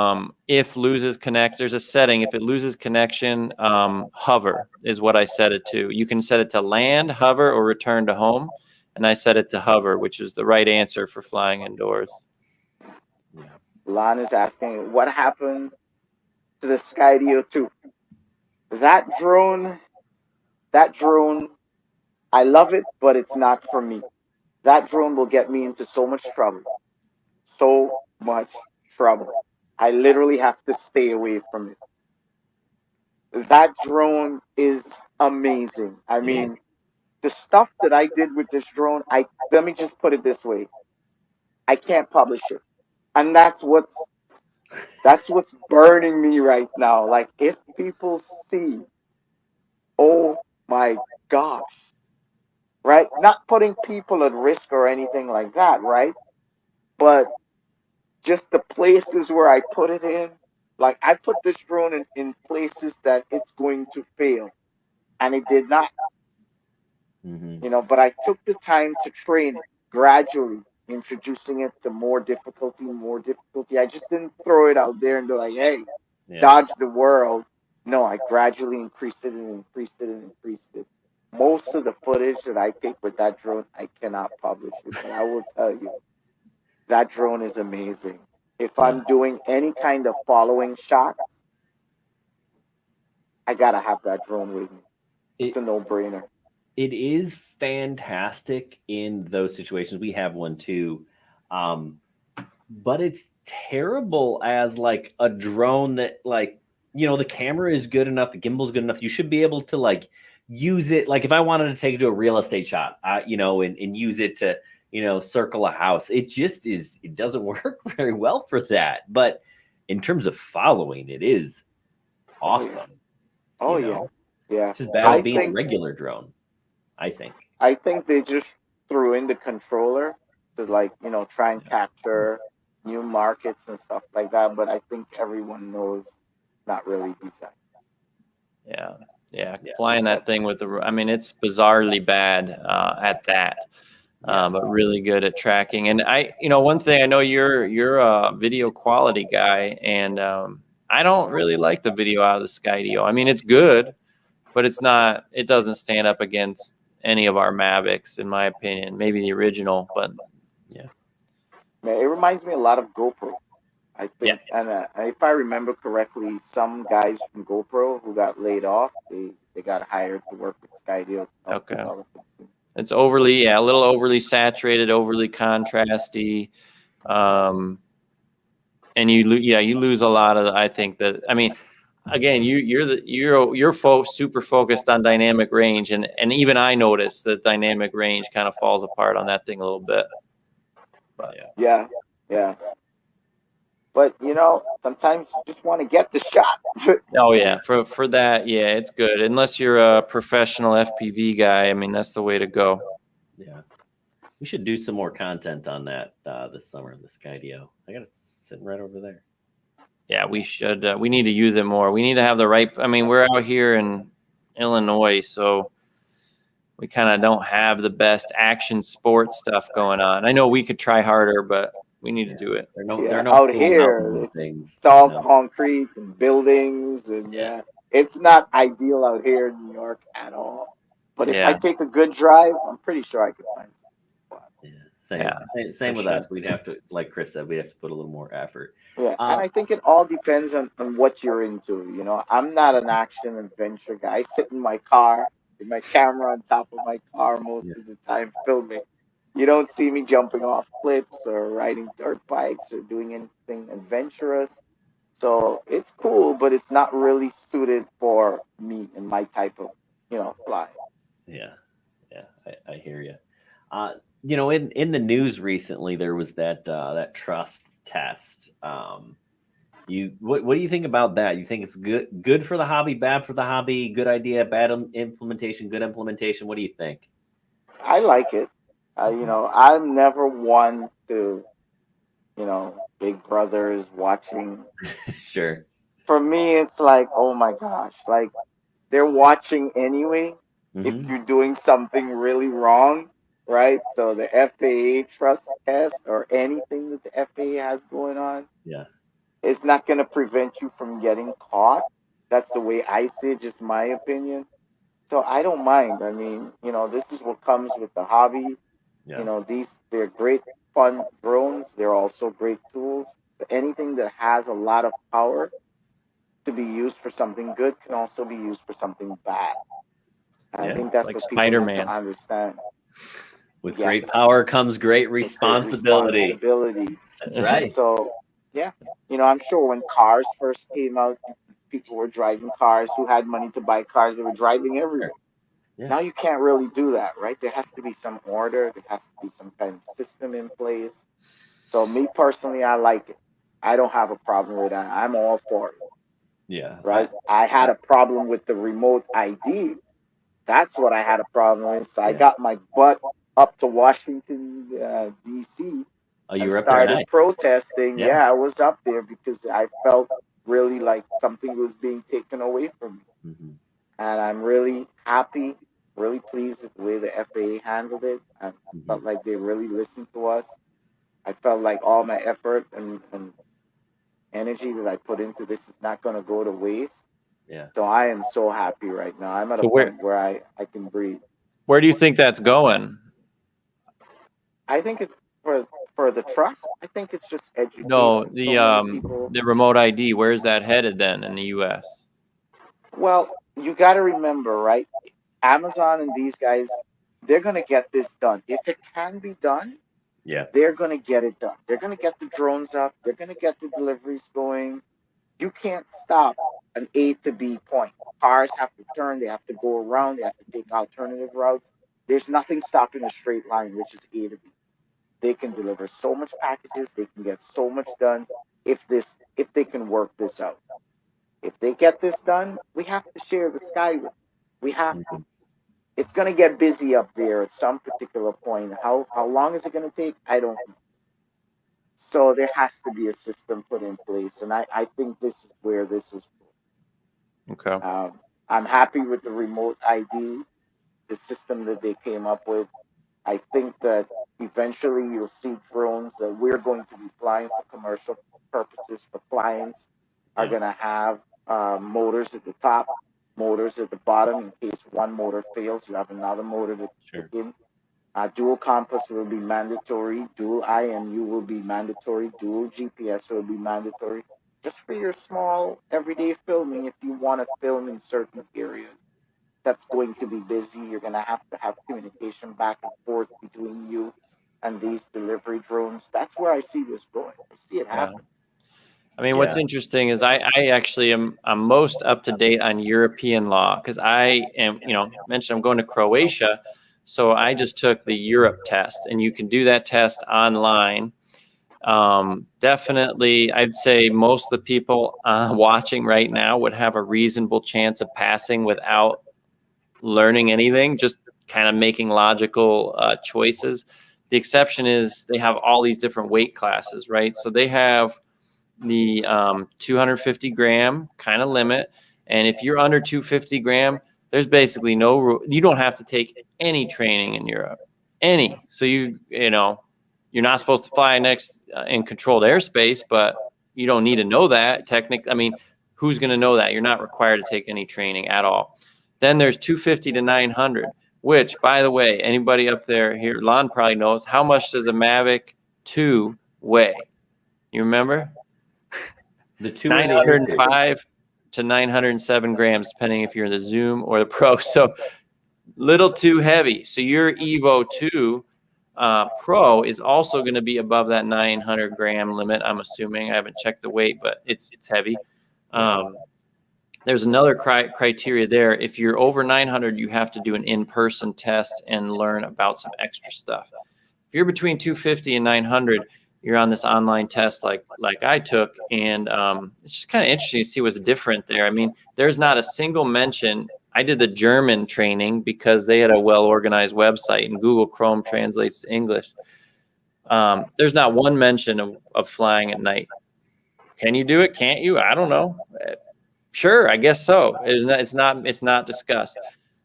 if loses connect. There's a setting. If it loses connection, hover is what I set it to. You can set it to land, hover, or return to home. And I set it to hover, which is the right answer for flying indoors.
Yeah.
Lon is asking, what happened to the Skydio 2? That drone, I love it, but it's not for me. That drone will get me into so much trouble. So much trouble. I literally have to stay away from it. That drone is amazing. I mean, the stuff that I did with this drone, let me just put it this way. I can't publish it. And that's what's burning me right now. Like if people see Oh my gosh, right? Not putting people at risk or anything like that, right? But just the places where I put it in, like I put this drone in places that it's going to fail, and it did not, but I took the time to train it gradually, introducing it to more difficulty, more difficulty. I just didn't throw it out there and be like, hey,
Yeah.
dodge the world. No, I gradually increased it and increased it and increased it. Most of the footage that I take with that drone, I cannot publish it, but I will tell you, that drone is amazing. If
Yeah.
I'm doing any kind of following shots, I gotta have that drone with me. It's
It
a no-brainer.
it is fantastic in those situations. We have one too. But it's terrible as like a drone that like, the camera is good enough, the gimbal's good enough. You should be able to like use it. Like if I wanted to take it to a real estate shot, and use it to, circle a house, it doesn't work very well for that. But in terms of following, it is
Oh yeah.
awesome.
Oh yeah. Yeah.
It's just bad
I
with being a
think
regular drone, I think.
I think they just threw in the controller to like, try and
Yeah.
capture new markets and stuff like that. But I think everyone knows not really designed.
Yeah. Yeah.
Yeah.
Flying that thing with I mean, it's bizarrely bad at that. But really good at tracking. And one thing I know you're a video quality guy, and I don't really like the video out of the Skydio. I mean, it's good, but it doesn't stand up against any of our Mavics, in my opinion. Maybe the original, but
Man, it reminds me a lot of GoPro. I think, and if I remember correctly, some guys from GoPro who got laid off, they got hired to work with Skydio.
Okay. It's a little overly saturated, overly contrasty. And you lose a lot of, I think that, I mean, again, you're super focused on dynamic range, and even I noticed that dynamic range kind of falls apart on that thing a little bit. But
yeah. But sometimes you just want to get the shot.
oh yeah, for that, yeah, it's good. Unless you're a professional FPV guy, I mean, that's the way to go.
Yeah. We should do some more content on that this summer, the Skydio. I got it sitting right over there.
Yeah, we should. We need to use it more. We need to have the right. I mean, we're out here in Illinois, so we kind of don't have the best action sports stuff going on. I know we could try harder, but we need to do it.
There are no
out
cool
here,
mountain things.
it's all concrete and buildings, and it's not ideal out here in New York at all. But if I take a good drive, I'm pretty sure I could find
something. Same with us. We'd have to, like Chris said, we have to put a little more effort.
Yeah, and I think it all depends on what you're into. I'm not an action adventure guy. I sit in my car with my camera on top of my car most of the time filming. You don't see me jumping off cliffs or riding dirt bikes or doing anything adventurous. So it's cool, but it's not really suited for me and my type of, fly.
Yeah, I hear you. In the news recently, there was that trust test. What do you think about that? You think it's good for the hobby, bad for the hobby, good idea, bad implementation, good implementation? What do you think?
I like it. I'm never one to, Big Brother is watching.
Sure.
For me, it's like, oh my gosh, like they're watching anyway. If you're doing something really wrong, right? So the FAA trust test or anything that the FAA has going on, it's not going to prevent you from getting caught. That's the way I see it, just my opinion. So I don't mind. I mean, this is what comes with the hobby. They're great fun drones. They're also great tools. But anything that has a lot of power to be used for something good can also be used for something bad. And I think that's
like
what people need
Spider-Man.
to understand.
With great power comes great responsibility. That's right.
So, I'm sure when cars first came out, people were driving cars who had money to buy cars. They were driving everywhere. Yeah. Now you can't really do that, right? There has to be some order. There has to be some kind of system in place. So me personally, I like it. I don't have a problem with that. I'm all for it.
Yeah.
Right? I had a problem with the remote ID That's what I had a problem with. So I
Yeah.
got my butt up to Washington, D.C.
Oh, you
and
were up there,
started
nice.
protesting.
Yeah.
Yeah, I was up there because I felt really like something was being taken away from me.
Mm-hmm.
And I'm really happy, really pleased with the way the FAA handled it. I felt
Mm-hmm.
like they really listened to us. I felt like all my effort and energy that I put into this is not going to go to waste.
Yeah.
So I am so happy right now. I'm at a
So
point where I can breathe.
where do you think that's going?
I think it's for the trust. I think it's just
No,
education. So many people.
the remote ID, where's that headed then in the US?
Well, you got to remember, right? Amazon and these guys, they're going to get this done. If it can be done,
Yeah.
they're going to get it done. They're going to get the drones up. They're going to get the deliveries going. You can't stop an A to B point. Cars have to turn. They have to go around. They have to take alternative routes. There's nothing stopping a straight line, which is A to B. They can deliver so much packages. They can get so much done if they can work this out. If they get this done, we have to share the sky with them. We have to.
Mm-hmm.
It's going to get busy up there at some particular point. How long is it going to take? I don't know. So there has to be a system put in place, and I think this is where this is.
Okay.
I'm happy with the remote ID, the system that they came up with. I think that eventually you'll see drones that we're going to be flying for commercial purposes for clients are
Yeah.
going to have motors at the top, motors at the bottom. In case one motor fails, you have another motor to kick
Sure.
in. Dual compass will be mandatory. Dual IMU will be mandatory. Dual GPS will be mandatory. Just for your small everyday filming, if you want to film in certain areas that's going to be busy. You're going to have communication back and forth between you and these delivery drones. That's where I see this going. I see it
Yeah.
happen.
I mean, what's
Yeah.
interesting is I actually I'm most up to date on European law because I am, mentioned I'm going to Croatia. So I just took the Europe test, and you can do that test online. Definitely, I'd say most of the people watching right now would have a reasonable chance of passing without learning anything, just kind of making logical choices. The exception is they have all these different weight classes, right? So they have the 250 gram kind of limit. And if you're under 250 gram, there's basically you don't have to take any training in Europe, any. So you're not supposed to fly next in controlled airspace, but you don't need to know that technically. I mean, who's going to know that? You're not required to take any training at all. Then there's 250 to 900, which, by the way, anybody up there here, Lon probably knows, how much does a Mavic 2 weigh? You remember?
The two or the
905 to 907 grams, depending if you're in the Zoom or the Pro. So little too heavy. So your Evo 2 Pro is also going to be above that 900 gram limit. I'm assuming. I haven't checked the weight, but it's heavy. There's another criteria there. If you're over 900, you have to do an in-person test and learn about some extra stuff. If you're between 250 and 900, you're on this online test like I took, and it's just kind of interesting to see what's different there. I mean, there's not a single mention. I did the German training because they had a well-organized website, and Google Chrome translates to English. There's not one mention of flying at night. Can you do it? Can't you? I don't know. Sure, I guess so. It's not discussed.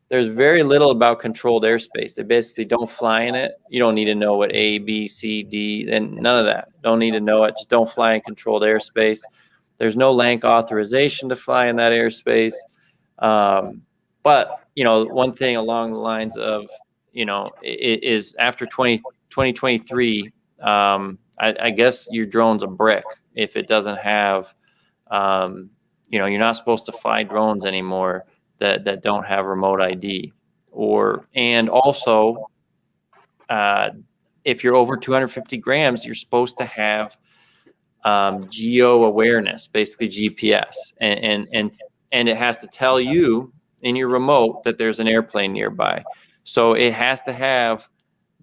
There's very little about controlled airspace. They basically don't fly in it. You don't need to know what A, B, C, D, and none of that. Don't need to know it. Just don't fly in controlled airspace. There's no LANC authorization to fly in that airspace. But, one thing along the lines of, is after 2023, I guess your drone's a brick if it doesn't have, you're not supposed to fly drones anymore that don't have remote ID, and also if you're over 250 grams, you're supposed to have geo awareness, basically GPS, and it has to tell you in your remote that there's an airplane nearby. So it has to have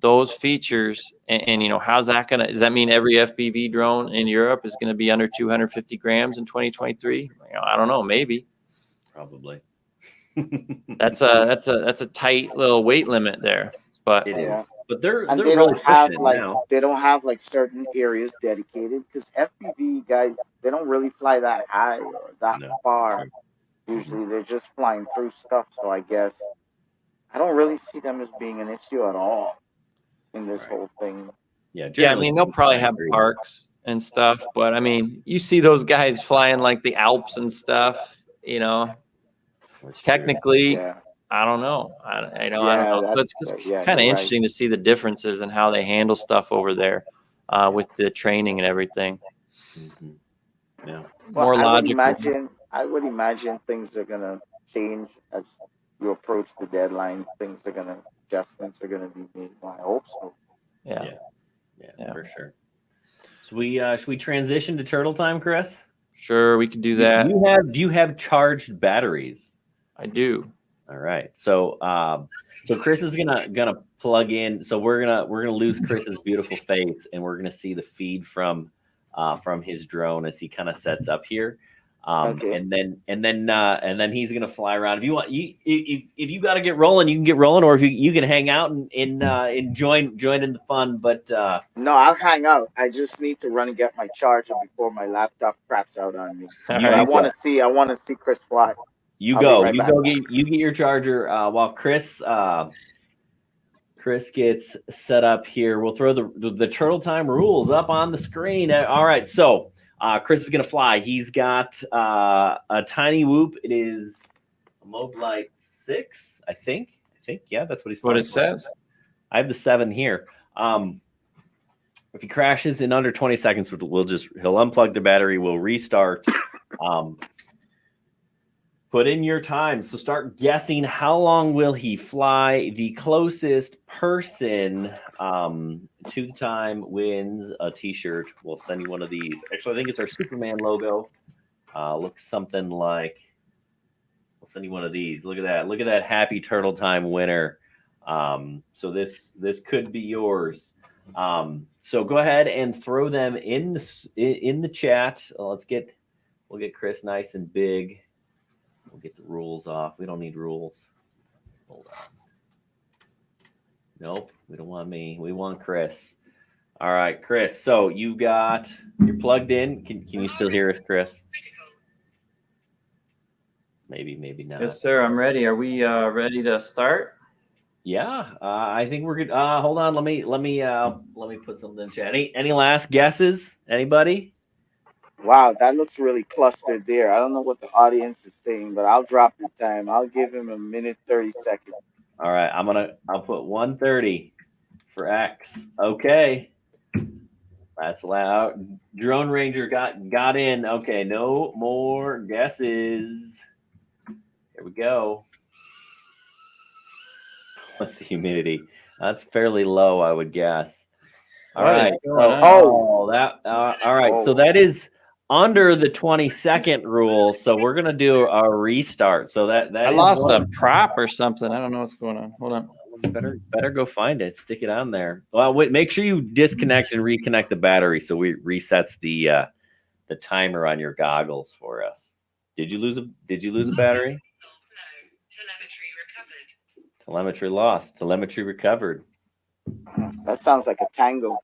those features, and how's that does that mean every FPV drone in Europe is going to be under 250 grams in 2023? I don't know, maybe.
Probably.
That's a tight little weight limit there. But
It
Yeah.
is, but they're
And
really pushing it now.
they don't have like certain areas dedicated because FPV guys, they don't really fly that high or that
No,
far.
true.
Usually they're just flying through stuff. So I guess I don't really see them as being an issue at all in this
Right.
whole thing.
Yeah,
yeah, I
generally
mean they'll
speaking,
probably
I
have
agree.
parks and stuff, but I mean you see those guys flying like the Alps and stuff, you know.
That's true.
Technically,
Yeah.
I don't know. I don't
Yeah,
know. So
that's
it's just
yeah,
kind of
you're right.
interesting to see the differences in how they handle stuff over there with the training and everything.
Mhm. Yeah.
Well,
More
I would
logical.
imagine things are gonna change as you approach the deadline. Adjustments are gonna be made. I hope so.
Yeah.
Yeah, for sure. So should we transition to turtle time, Chris?
Sure, we could do that.
Do you have charged batteries?
I do.
All right. So Chris is gonna plug in. So we're gonna lose Chris's beautiful face, and we're gonna see the feed from his drone as he kind of sets up here.
Okay.
And then he's gonna fly around. If you want, if you got to get rolling, you can get rolling, or if you can hang out and join in the fun. But
No, I'll hang out. I just need to run and get my charger before my laptop craps out on me.
All
But I
right.
want to see Chris fly.
you
I'll be
go,
right
you
back.
go get your charger while Chris gets set up here. We'll throw the turtle time rules up on the screen. All right, so Chris is gonna fly. He's got a tiny whoop. It is a Mobilite 6, I think. Yeah, that's what he's flying.
What it says.
I have the 7 here. If he crashes in under 20 seconds, he'll unplug the battery. We'll restart. Put in your time. So start guessing how long will he fly. The closest person to the time wins a t-shirt. We'll send you one of these. Actually, I think it's our Superman logo. Looks something like, we'll send you one of these. Look at that. Look at that happy turtle time winner. So this could be yours. So go ahead and throw them in the chat. We'll get Chris nice and big. We'll get the rules off. We don't need rules. Hold on. Nope, we don't want me. We want Chris. All right, Chris. So you're plugged in. Can you still hear us, Chris? Maybe not.
Yes, sir. I'm ready. Are we ready to start?
Yeah, I think we're good. Hold on. Let me put something in chat. Any last guesses? Anybody?
Wow, that looks really clustered there. I don't know what the audience is saying, but I'll drop the time. I'll give him a minute 30 seconds.
All right, I'll put 1:30 for X. Okay. That's loud. Drone Ranger got in. Okay, no more guesses. Here we go. What's the humidity? That's fairly low, I would guess. All right. All right. So that is under the 20-second rule. So we're gonna do a restart. So that
I lost a prop or something. I don't know what's going on. Hold on.
Better go find it. Stick it on there. Well, wait. Make sure you disconnect and reconnect the battery so we resets the timer on your goggles for us. Did you lose a battery? No. Telemetry recovered. Telemetry lost. Telemetry recovered.
That sounds like a tango.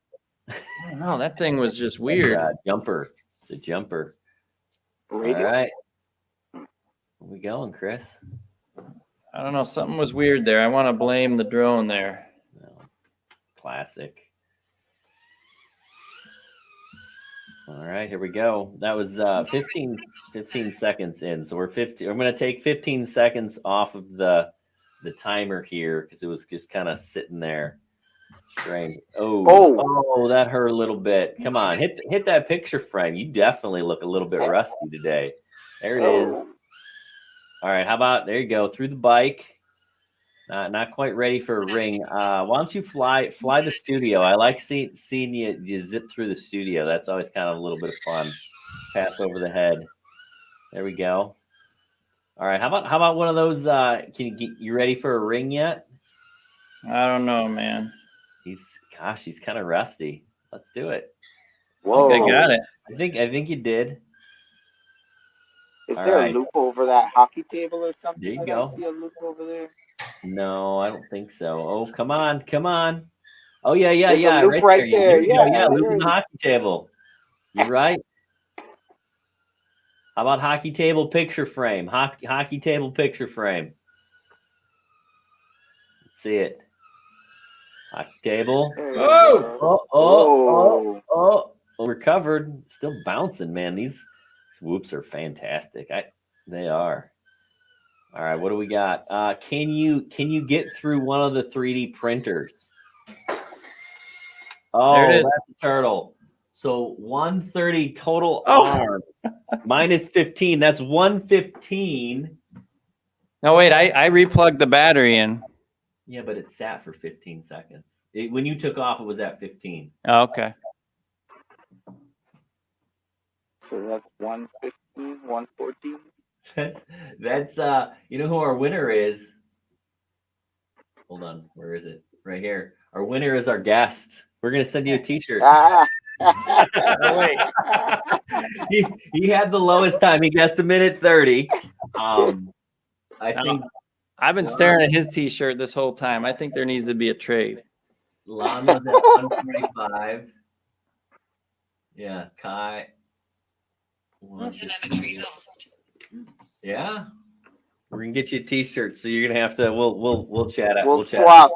I don't know. That thing was just weird.
Jumper. It's a jumper.
Radio?
All right. Where we going, Chris?
I don't know. Something was weird there. I want to blame the drone there.
No. Classic. All right, here we go. That was 15 seconds in. So we're 50. I'm going to take 15 seconds off of the timer here because it was just kind of sitting there. Strange. Oh, that hurt a little bit. Come on, hit that picture frame. You definitely look a little bit rusty today. There it is. All right, how about, there you go, through the bike. Not quite ready for a ring. Why don't you fly the studio? I like seeing you zip through the studio. That's always kind of a little bit of fun. Pass over the head. There we go. All right, how about one of those? You ready for a ring yet?
I don't know, man.
He's kind of rusty. Let's do it.
Whoa.
I think I got it.
I think you did.
Is
All
there a
right.
loop over that hockey table or
There
something?
you
I don't
go.
see a loop over there.
No, I don't think so. Oh, come on, come on. Oh yeah, yeah,
There's a
yeah,
loop
right there.
right
Yeah,
there.
there we go.
Yeah,
Yeah,
right
looping the
already.
hockey table. You're right. How about hockey table picture frame? Hockey table picture frame. Let's see it. Hockey table.
There you
Oh,
go.
Oh.
Oh,
Recovered. Still bouncing, man. These whoops are fantastic. They are. All right, what do we got? Can you get through one of the 3D printers?
there
Oh,
it is.
that's a turtle. So 130 total
Oh.
arms minus 15. That's 115.
No, wait, I replugged the battery in.
Yeah, but it sat for 15 seconds. When you took off, it was at 15.
Oh, okay.
so that's 115, 114.
That's you know who our winner is? Hold on, where is it? Right here. Our winner is our guest. We're gonna send you a t-shirt.
Ah.
Oh, wait.
he had the lowest time. He guessed 1:30. I think
I've been staring at his t-shirt this whole time. I think there needs to be a trade.
Lon was at 145. Yeah, Kai. Yeah, we're gonna get you a t-shirt. So you're gonna have to. We'll chat out.
We'll
Chat.
swap.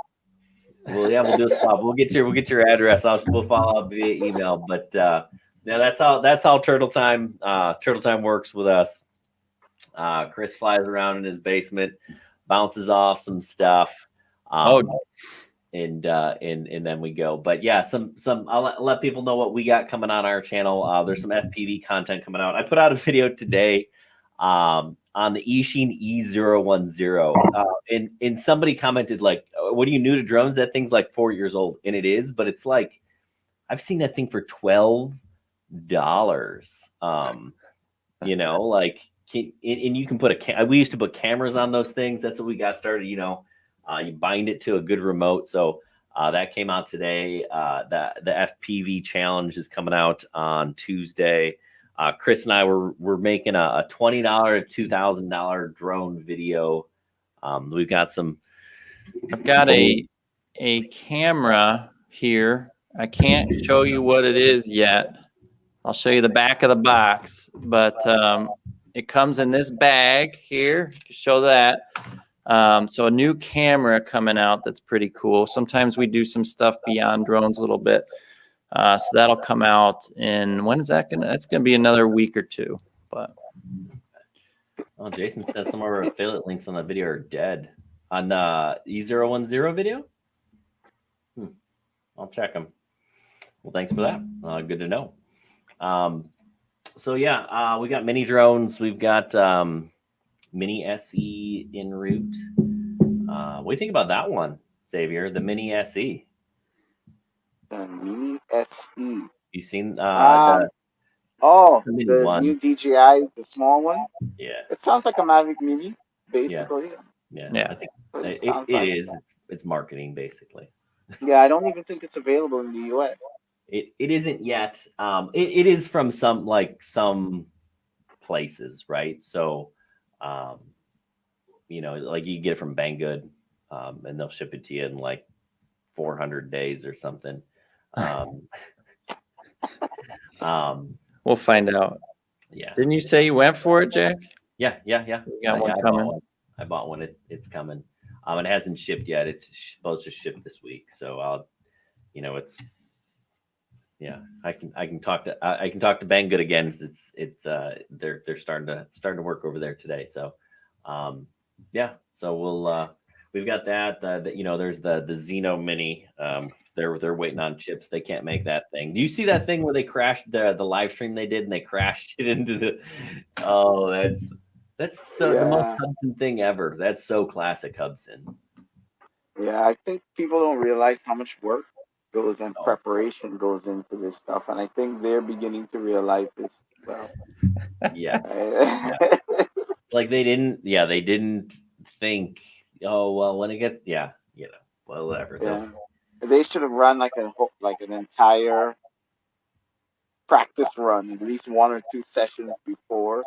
We'll do a swap. We'll get your address. We'll follow up via email. But yeah, that's how Turtle Time works with us. Chris flies around in his basement, bounces off some stuff. And then we go. But yeah, I'll let people know what we got coming on our channel. There's some FPV content coming out. I put out a video today on the Eachine E010. And somebody commented like, what are you new to drones? That thing's like 4 years old. And it is, but it's like, I've seen that thing for $12. You know, like, and you can put we used to put cameras on those things. That's what we got started, you know. You bind it to a good remote. So that came out today. The FPV challenge is coming out on Tuesday. Chris and I were making a $20 to $2,000 drone video. We've got some.
I've got a camera here. I can't show you what it is yet. I'll show you the back of the box, but it comes in this bag here. Show that. So a new camera coming out that's pretty cool. Sometimes we do some stuff beyond drones a little bit. So that'll come out in, when is that that's gonna be another week or two. But
Jason says some of our affiliate links on the video are dead. On the E010 video? I'll check them. Well, thanks for that. Good to know. So yeah, we got mini drones. We've got Mini SE en route. What do you think about that one, Xavier? The Mini SE.
The Mini SE.
You seen
the
one.
new DJI, the small one?
Yeah.
It sounds like a Mavic Mini, basically.
Yeah. I think it is. It's marketing, basically.
Yeah, I don't even think it's available in the US.
It isn't yet. It is from some places, right? So you know, like you get it from Banggood, and they'll ship it to you in like 400 days or something.
we'll find out.
Yeah.
Didn't you say you went for it, Jack?
Yeah.
You got one coming.
I bought one. It's coming. It hasn't shipped yet. It's supposed to ship this week. So I'll, you know, it's. Yeah, I can talk to Banggood again. They're starting to work over there today. So, yeah. So we've got that. You know, there's the Xeno Mini. They're waiting on chips. They can't make that thing. Do you see that thing where they crashed the live stream they did and they crashed it into the? Oh, that's so the most Hudson thing ever. That's so classic Hudson.
Yeah, I think people don't realize how much work goes and preparation goes into this stuff, and I think they're beginning to realize this as well.
Yes. It's like they didn't think, oh well, when it gets, you know, well, whatever.
Yeah. They should have run like an entire practice run, at least 1 or 2 sessions before,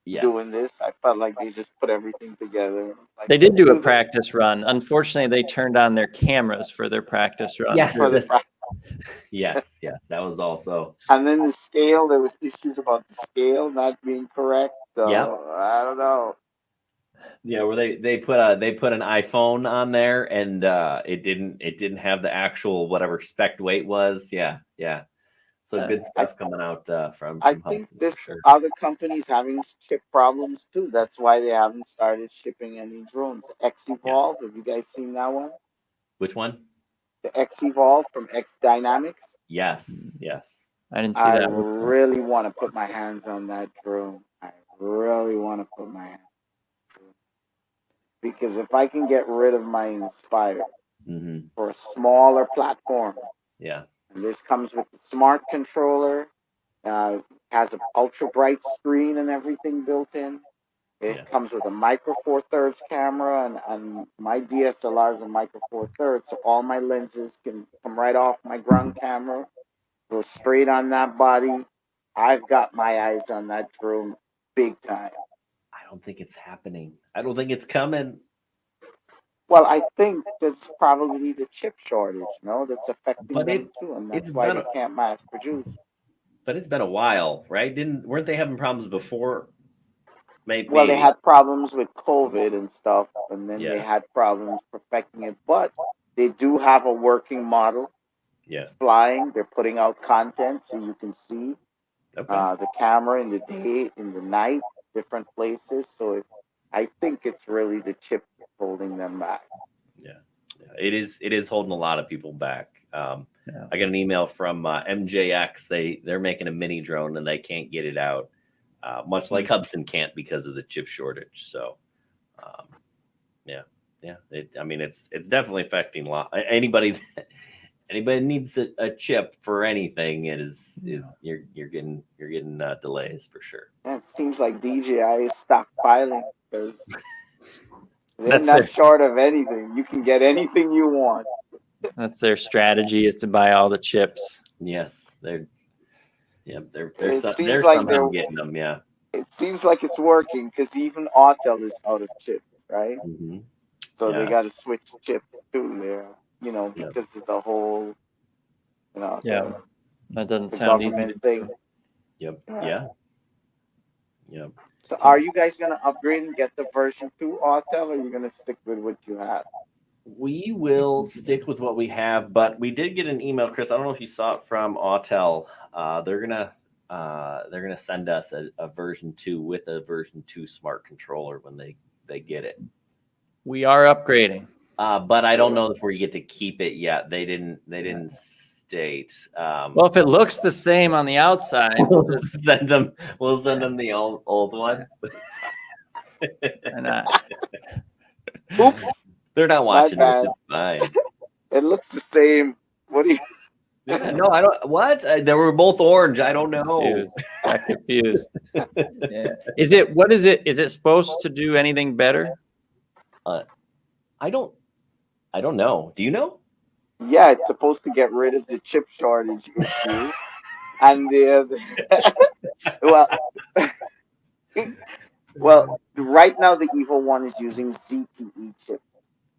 doing
Yes.
this. I felt like they just put everything together. Like,
They did
let's
do a
this
practice run. Unfortunately, they turned on their cameras for their practice run
Yes.
for
too.
the pra-
Yes. Yes. That was also.
And then the scale, there was issues about the scale not being correct.
Yep.
So I don't know.
Yeah, where they put an iPhone on there and it didn't have the actual whatever spec weight was. Yeah, yeah. So good
I
stuff coming out from
I
Hudson
think
for
this
sure.
other company's having chip problems too. That's why they haven't started shipping any drones. X
Yes.
Evolve, have you guys seen that one?
Which one?
The X Evolve from X Dynamics.
Yes. Yes.
I didn't see
I
that. What's that?
really want to put my hands on that drone. I really want to put my hands on it. Because if I can get rid of my Inspire
Mm-hmm.
for a smaller platform,
Yeah.
and this comes with the smart controller, has an ultra bright screen and everything built in.
Yeah.
It comes with a micro four thirds camera, and my DSLR is a micro four thirds, so all my lenses can come right off my ground camera, go straight on that body. I've got my eyes on that drone big time.
I don't think it's happening. I don't think it's coming.
Well, I think that's probably the chip shortage, no, that's affecting
But
them too, and
it's
that's why
been
they can't mass produce.
but it's been a while, right? Weren't they having problems before?
Well, they
Maybe.
had problems with COVID and stuff, and then they
Yeah.
had problems perfecting it, but they do have a working model.
Yeah.
It's flying. They're putting out content so you can see
Okay.
the camera in the day, in the night, different places. So I think it's really the chip holding them back.
Yeah. Yeah. It is holding a lot of people back.
Yeah.
I got an email from MJX. They're making a mini drone and they can't get it out, much like Hubson can't because of the chip shortage. So, um, yeah, yeah. I mean, it's definitely affecting a lot. Anybody needs a chip for anything. You're getting delays for sure.
And it seems like DJI is stockpiling because they're
That's
not
their
short of anything. You can get anything you want.
that's their strategy is to buy all the chips.
Yes, they're
It seems
they're
like
somehow
they're.
getting them. Yeah.
It seems like it's working because even Autel is out of chips, right?
Hmm.
So they
Yeah.
got to switch chips too there,
Yeah.
because of the whole,
Yeah, that doesn't
the
sound easy to
government thing.
do.
Yep.
Yeah.
Yeah. Yep.
So are you guys gonna upgrade and get the version 2 Autel, or are you gonna stick with what you have?
We will stick with what we have, but we did get an email, Chris. I don't know if you saw it from Autel. They're gonna send us a version 2 with a version 2 smart controller when they get it.
We are upgrading.
But I don't know if we get to keep it yet. They didn't state.
Well, if it looks the same on the outside,
We'll send them the old one.
why not?
Oops,
They're not
my
watching this.
bad.
It's fine.
It looks the same. What do you?
Yeah, no, I don't. What? They were both orange. I don't know.
Confused. Got confused. Yeah. What is it? Is it supposed to do anything better?
Uh,
I don't know. Do you know?
Yeah, it's supposed to get rid of the chip shortage issue, and well, well, right now the Evil One is using ZTE chips,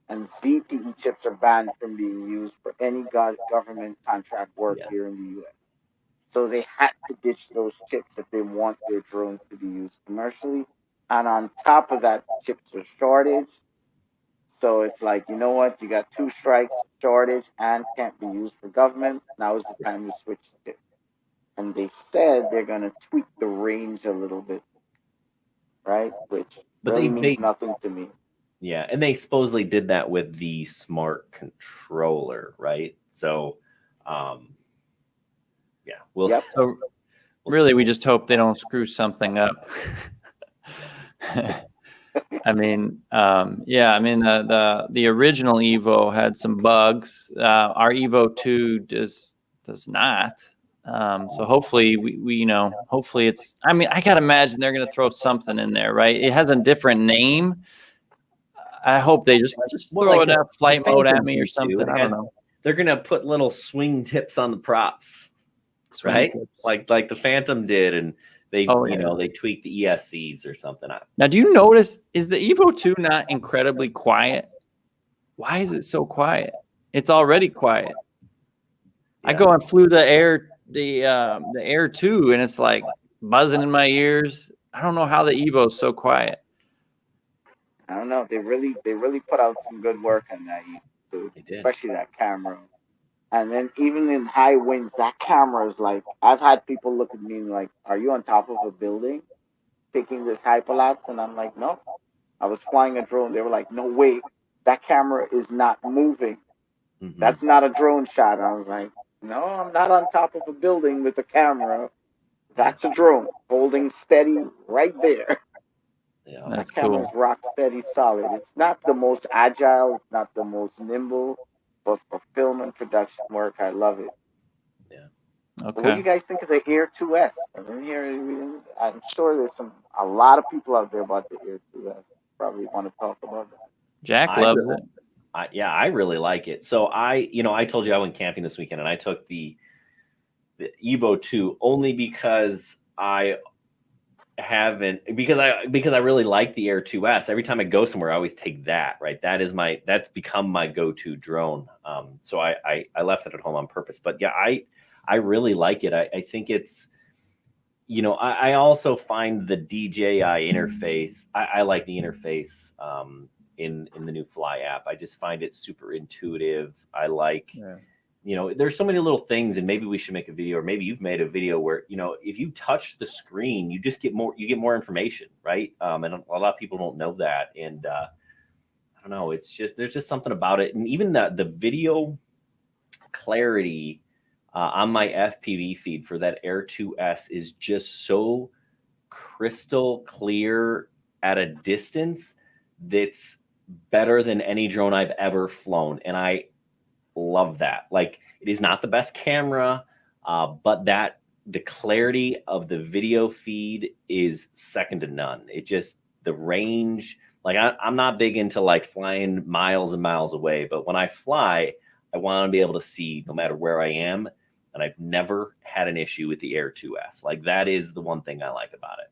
and ZTE chips are banned from being used for any government contract work
Yeah.
here in the U.S. So they had to ditch those chips if they want their drones to be used commercially. And on top of that, the chips are shortage. So it's like, you know what? You got two strikes, shortage, and can't be used for government. Now is the time to switch chips. And they said they're going to tweak the range a little bit, right? Which
But
really
they
means nothing to me.
yeah, and they supposedly did that with the smart controller, right? So, yeah,
Yep.
So really, we just hope they don't screw something up. I mean, yeah, I mean, the original Evo had some bugs. Our Evo 2 does not. So hopefully we hopefully it's, I mean, I gotta imagine they're gonna throw something in there, right? It has a different name. I hope they just
Well,
throw
like
it up flight mode at
Phantom
me or
used to.
something. I don't know.
They're gonna put little swing tips on the props,
Swing
right?
tips.
Like the Phantom did, and They,
Oh,
you
yeah.
know, they tweak the ESCs or something.
Now, do you notice, is the Evo 2 not incredibly quiet? Why is it so quiet? It's already quiet. I
Yeah.
go and flew the Air 2, and it's like buzzing in my ears. I don't know how the Evo's so quiet.
I don't know. They really put out some good work on that, too,
They did.
especially that camera. And then even in high winds, that camera is like, I've had people look at me and like, "Are you on top of a building taking this hyperlapse?" And I'm like, "No, I was flying a drone." They were like, "No, wait, that camera is not moving.
Mhm.
That's not a drone shot." I was like, "No, I'm not on top of a building with a camera. That's a drone holding steady right there."
Yeah.
That
That's
camera's
cool.
rock steady solid. It's not the most agile, it's not the most nimble, but for film and production work, I love it. What do you
Okay.
guys think of the Air 2S? I mean, I'm sure there's a lot of people out there about the Air 2S. Probably want to talk about that.
Jack
I
loves
really-
it.
Yeah, I really like it. So I told you I went camping this weekend, and I took the Evo 2 only because I really like the Air 2S. Every time I go somewhere, I always take that. Right, that's become my go-to drone. So I left it at home on purpose. But yeah, I really like it. I think it's, I also find the DJI interface. I like the interface in the new Fly app. I just find it super intuitive. I like, there's so many little things, and maybe we should make a video, or maybe you've made a video where, if you touch the screen, you get more information, right? And a lot of people don't know that. And I don't know, there's just something about it. And even the video clarity on my FPV feed for that Air 2S is just so crystal clear at a distance that's better than any drone I've ever flown. And I love that. Like, it is not the best camera, but the clarity of the video feed is second to none. The range, like I'm not big into like flying miles and miles away, but when I fly, I want to be able to see no matter where I am. And I've never had an issue with the Air 2S. Like, that is the one thing I like about it.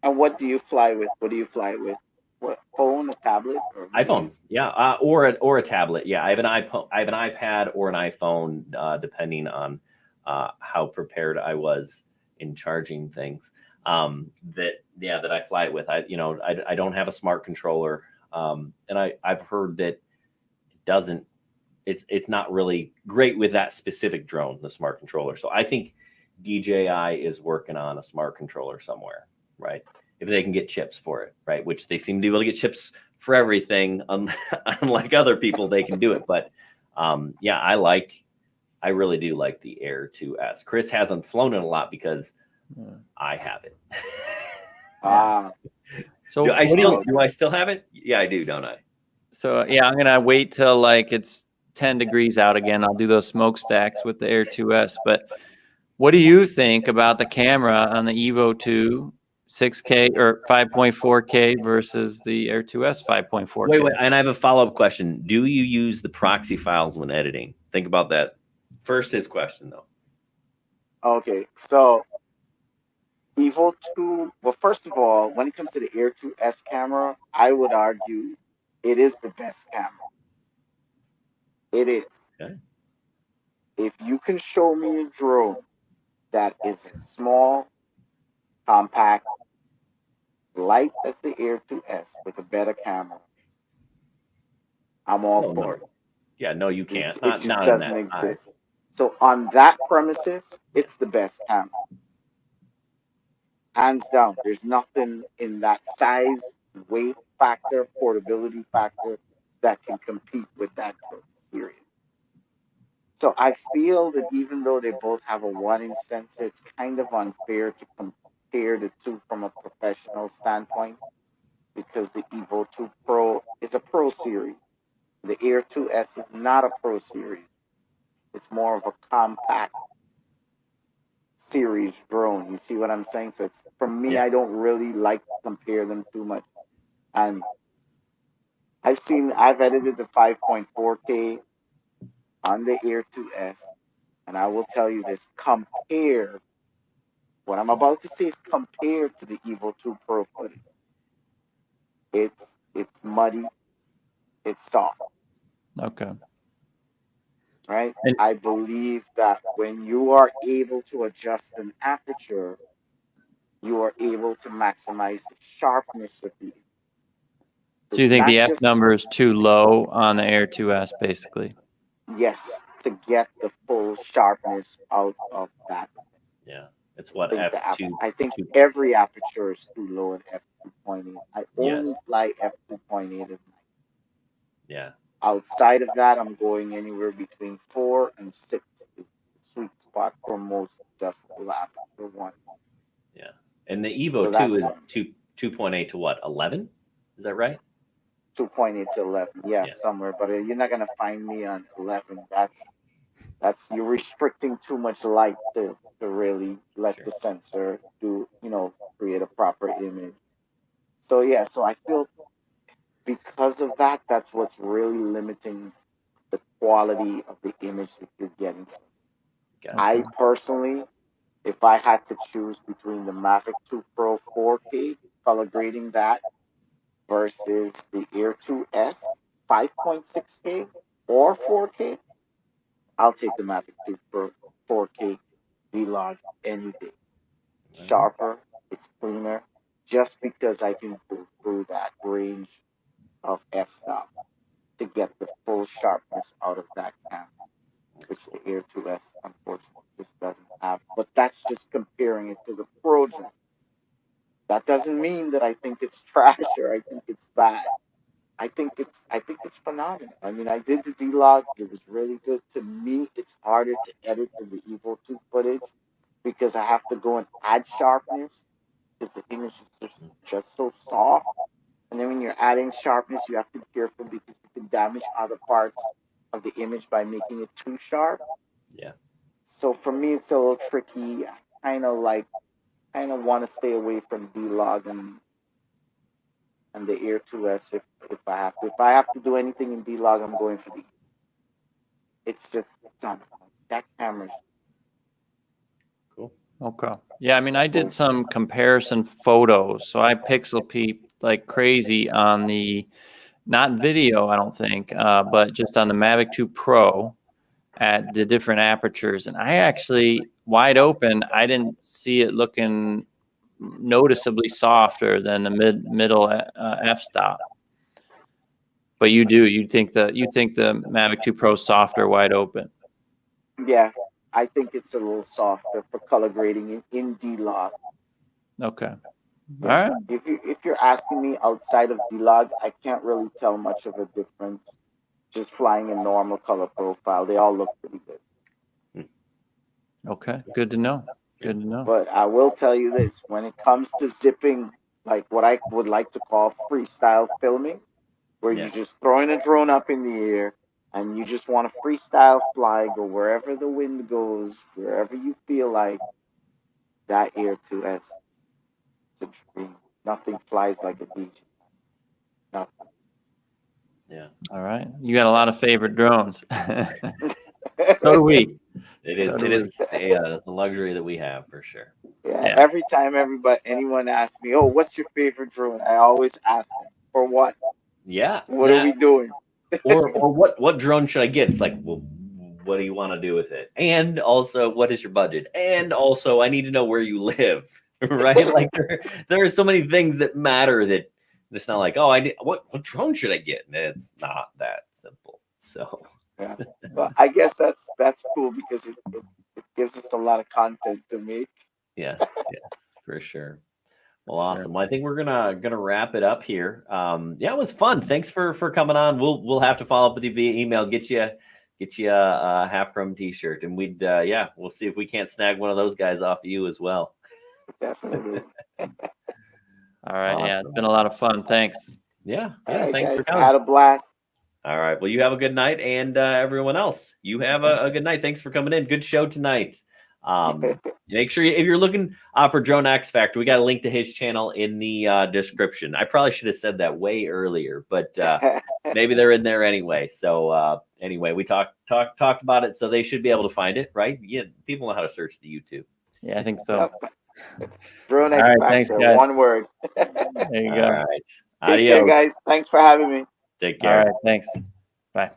And what do you fly with? What do you fly with? What, phone, a tablet, or what do you
iPhone,
use?
yeah, or a tablet. Yeah, I have an iPad or an iPhone, depending on how prepared I was in charging things. That I fly it with. I don't have a smart controller, and I've heard that it doesn't. It's not really great with that specific drone, the smart controller. So I think DJI is working on a smart controller somewhere, right? If they can get chips for it, right? Which they seem to be able to get chips for everything. Unlike other people, they can do it. But yeah, I really do like the Air 2S. Chris hasn't flown it a lot because I have it.
So
do I still have it? Yeah, I do, don't I?
So yeah, I'm gonna wait till like it's 10 degrees out again. I'll do those smokestacks with the Air 2S. But what do you think about the camera on the Evo 2 6K or 5.4K versus the Air 2S 5.4K?
Wait, and I have a follow-up question. Do you use the proxy files when editing? Think about that. First, his question though.
Okay, so Evo 2, well, first of all, when it comes to the Air 2S camera, I would argue it is the best camera. It is.
Okay.
If you can show me a drone that is as small, compact, light as the Air 2S with a better camera, I'm all for it.
Yeah, no, you can't.
It
Not
just
in
doesn't
that
exist.
size.
So on that premises, it's the best camera. Hands down. There's nothing in that size, weight factor, portability factor that can compete with that drone, period. So I feel that even though they both have a 1-inch sensor, it's kind of unfair to compare the two from a professional standpoint because the Evo 2 Pro is a Pro series. The Air 2S is not a Pro series. It's more of a compact series drone. You see what I'm saying? So it's, for me,
Yeah.
I don't really like to compare them too much. And I've edited the 5.4K on the Air 2S, and I will tell you this: compare what I'm about to say is compared to the Evo 2 Pro footage. It's muddy, it's soft,
Okay.
right?
And
I believe that when you are able to adjust an aperture, you are able to maximize the sharpness of the image.
so you
It's
think
not
the F
just,
number is too low on the Air 2S, basically?
yes, to get the full sharpness out of that.
Yeah. It's what,
I think
F2?
I think
Two,
every aperture is too low at f2.8. I
yeah.
only fly f2.8 at night.
Yeah.
Outside of that, I'm going anywhere between 4 and 6 is the sweet spot for most adjustable aperture one.
Yeah. And the Evo
So
2
that's
is
for me.
2.8 to what, 11? Is that right?
2.8 to 11, yeah,
Yeah.
somewhere. But you're not gonna find me on 11. That's you're restricting too much light to really let
Sure.
the sensor do, create a proper image. So yeah, so I feel because of that, that's what's really limiting the quality of the image that you're getting.
Gotcha.
I
Okay.
personally, if I had to choose between the Mavic 2 Pro 4K, color grading that, versus the Air 2S 5.6K or 4K, I'll take the Mavic 2 Pro 4K D-Log any day.
All right.
Sharper, it's cleaner, just because I can go through that range of f-stop to get the full sharpness out of that camera, which the Air 2S unfortunately just doesn't have. But that's just comparing it to the Pro drone. That doesn't mean that I think it's trash or I think it's bad. I think it's phenomenal. I mean, I did the D-Log. It was really good. To me, it's harder to edit than the Evo 2 footage because I have to go and add sharpness because the image is just so soft. And then when you're adding sharpness, you have to be careful because you can damage other parts of the image by making it too sharp.
Yeah.
So for me, it's a little tricky. I kind of want to stay away from D-Log and the Air 2S if I have to. If I have to do anything in D-Log, I'm going for the. It's on that camera's
Cool.
Okay. Yeah, I mean, I did
cool.
some comparison photos. So I pixel peeped like crazy on the, not video, I don't think, but just on the Mavic 2 Pro at the different apertures. And I actually, wide open, I didn't see it looking noticeably softer than the middle f-stop. But you do, you think the Mavic 2 Pro softer wide open.
Yeah, I think it's a little softer for color grading in D-Log.
Okay.
Yeah.
All right.
If you're asking me outside of D-Log, I can't really tell much of a difference. Just flying in normal color profile, they all look pretty good.
Okay. Good to know. Good to know.
But I will tell you this: when it comes to zipping, like what I would like to call freestyle filming, where
Yeah.
you're just throwing a drone up in the air and you just want to freestyle fly, go wherever the wind goes, wherever you feel like, that Air 2S, it's a dream. Nothing flies like a DJ. Nothing.
Yeah.
All right. You got a lot of favorite drones. So do we.
It is.
So do
It
we.
is. Yeah. It's a luxury that we have for sure.
Yeah,
Yeah.
every time anyone asks me, "Oh, what's your favorite drone?" I always ask them, "For what?
Yeah.
What are
Yeah.
we doing?"
Or what drone should I get? It's like, well, what do you want to do with it? And also, what is your budget? And also, I need to know where you live, right? Like there are so many things that matter that it's not like, oh, what drone should I get? And it's not that simple. So
Yeah, but I guess that's cool because it gives us a lot of content to make.
yes, yes, for sure.
For
Well,
sure.
awesome. Well, I think we're gonna wrap it up here. Yeah, it was fun. Thanks for coming on. We'll have to follow up with you via email. Get you a half chrome t-shirt, and we'll see if we can't snag one of those guys off of you as well.
Definitely.
All right. Yeah. It's
Awesome.
been a lot of fun. Thanks.
Yeah.
All right,
Thanks for
guys. I
coming.
had a blast.
All right. Well, you have a good night, and everyone else, you have a good night. Thanks for coming in. Good show tonight. Make sure if you're looking for droneXfactor, we got a link to his channel in the description. I probably should have said that way earlier, but maybe they're in there anyway. So anyway, we talked about it, so they should be able to find it, right? Yeah, people know how to search the YouTube.
Yeah, I think so.
Yep. Drone
All
X
right, thanks,
Factor,
guys.
one word.
There you
All
go.
right.
Take care,
Adios.
guys. Thanks for having me.
Take
All
care.
right, thanks. Bye.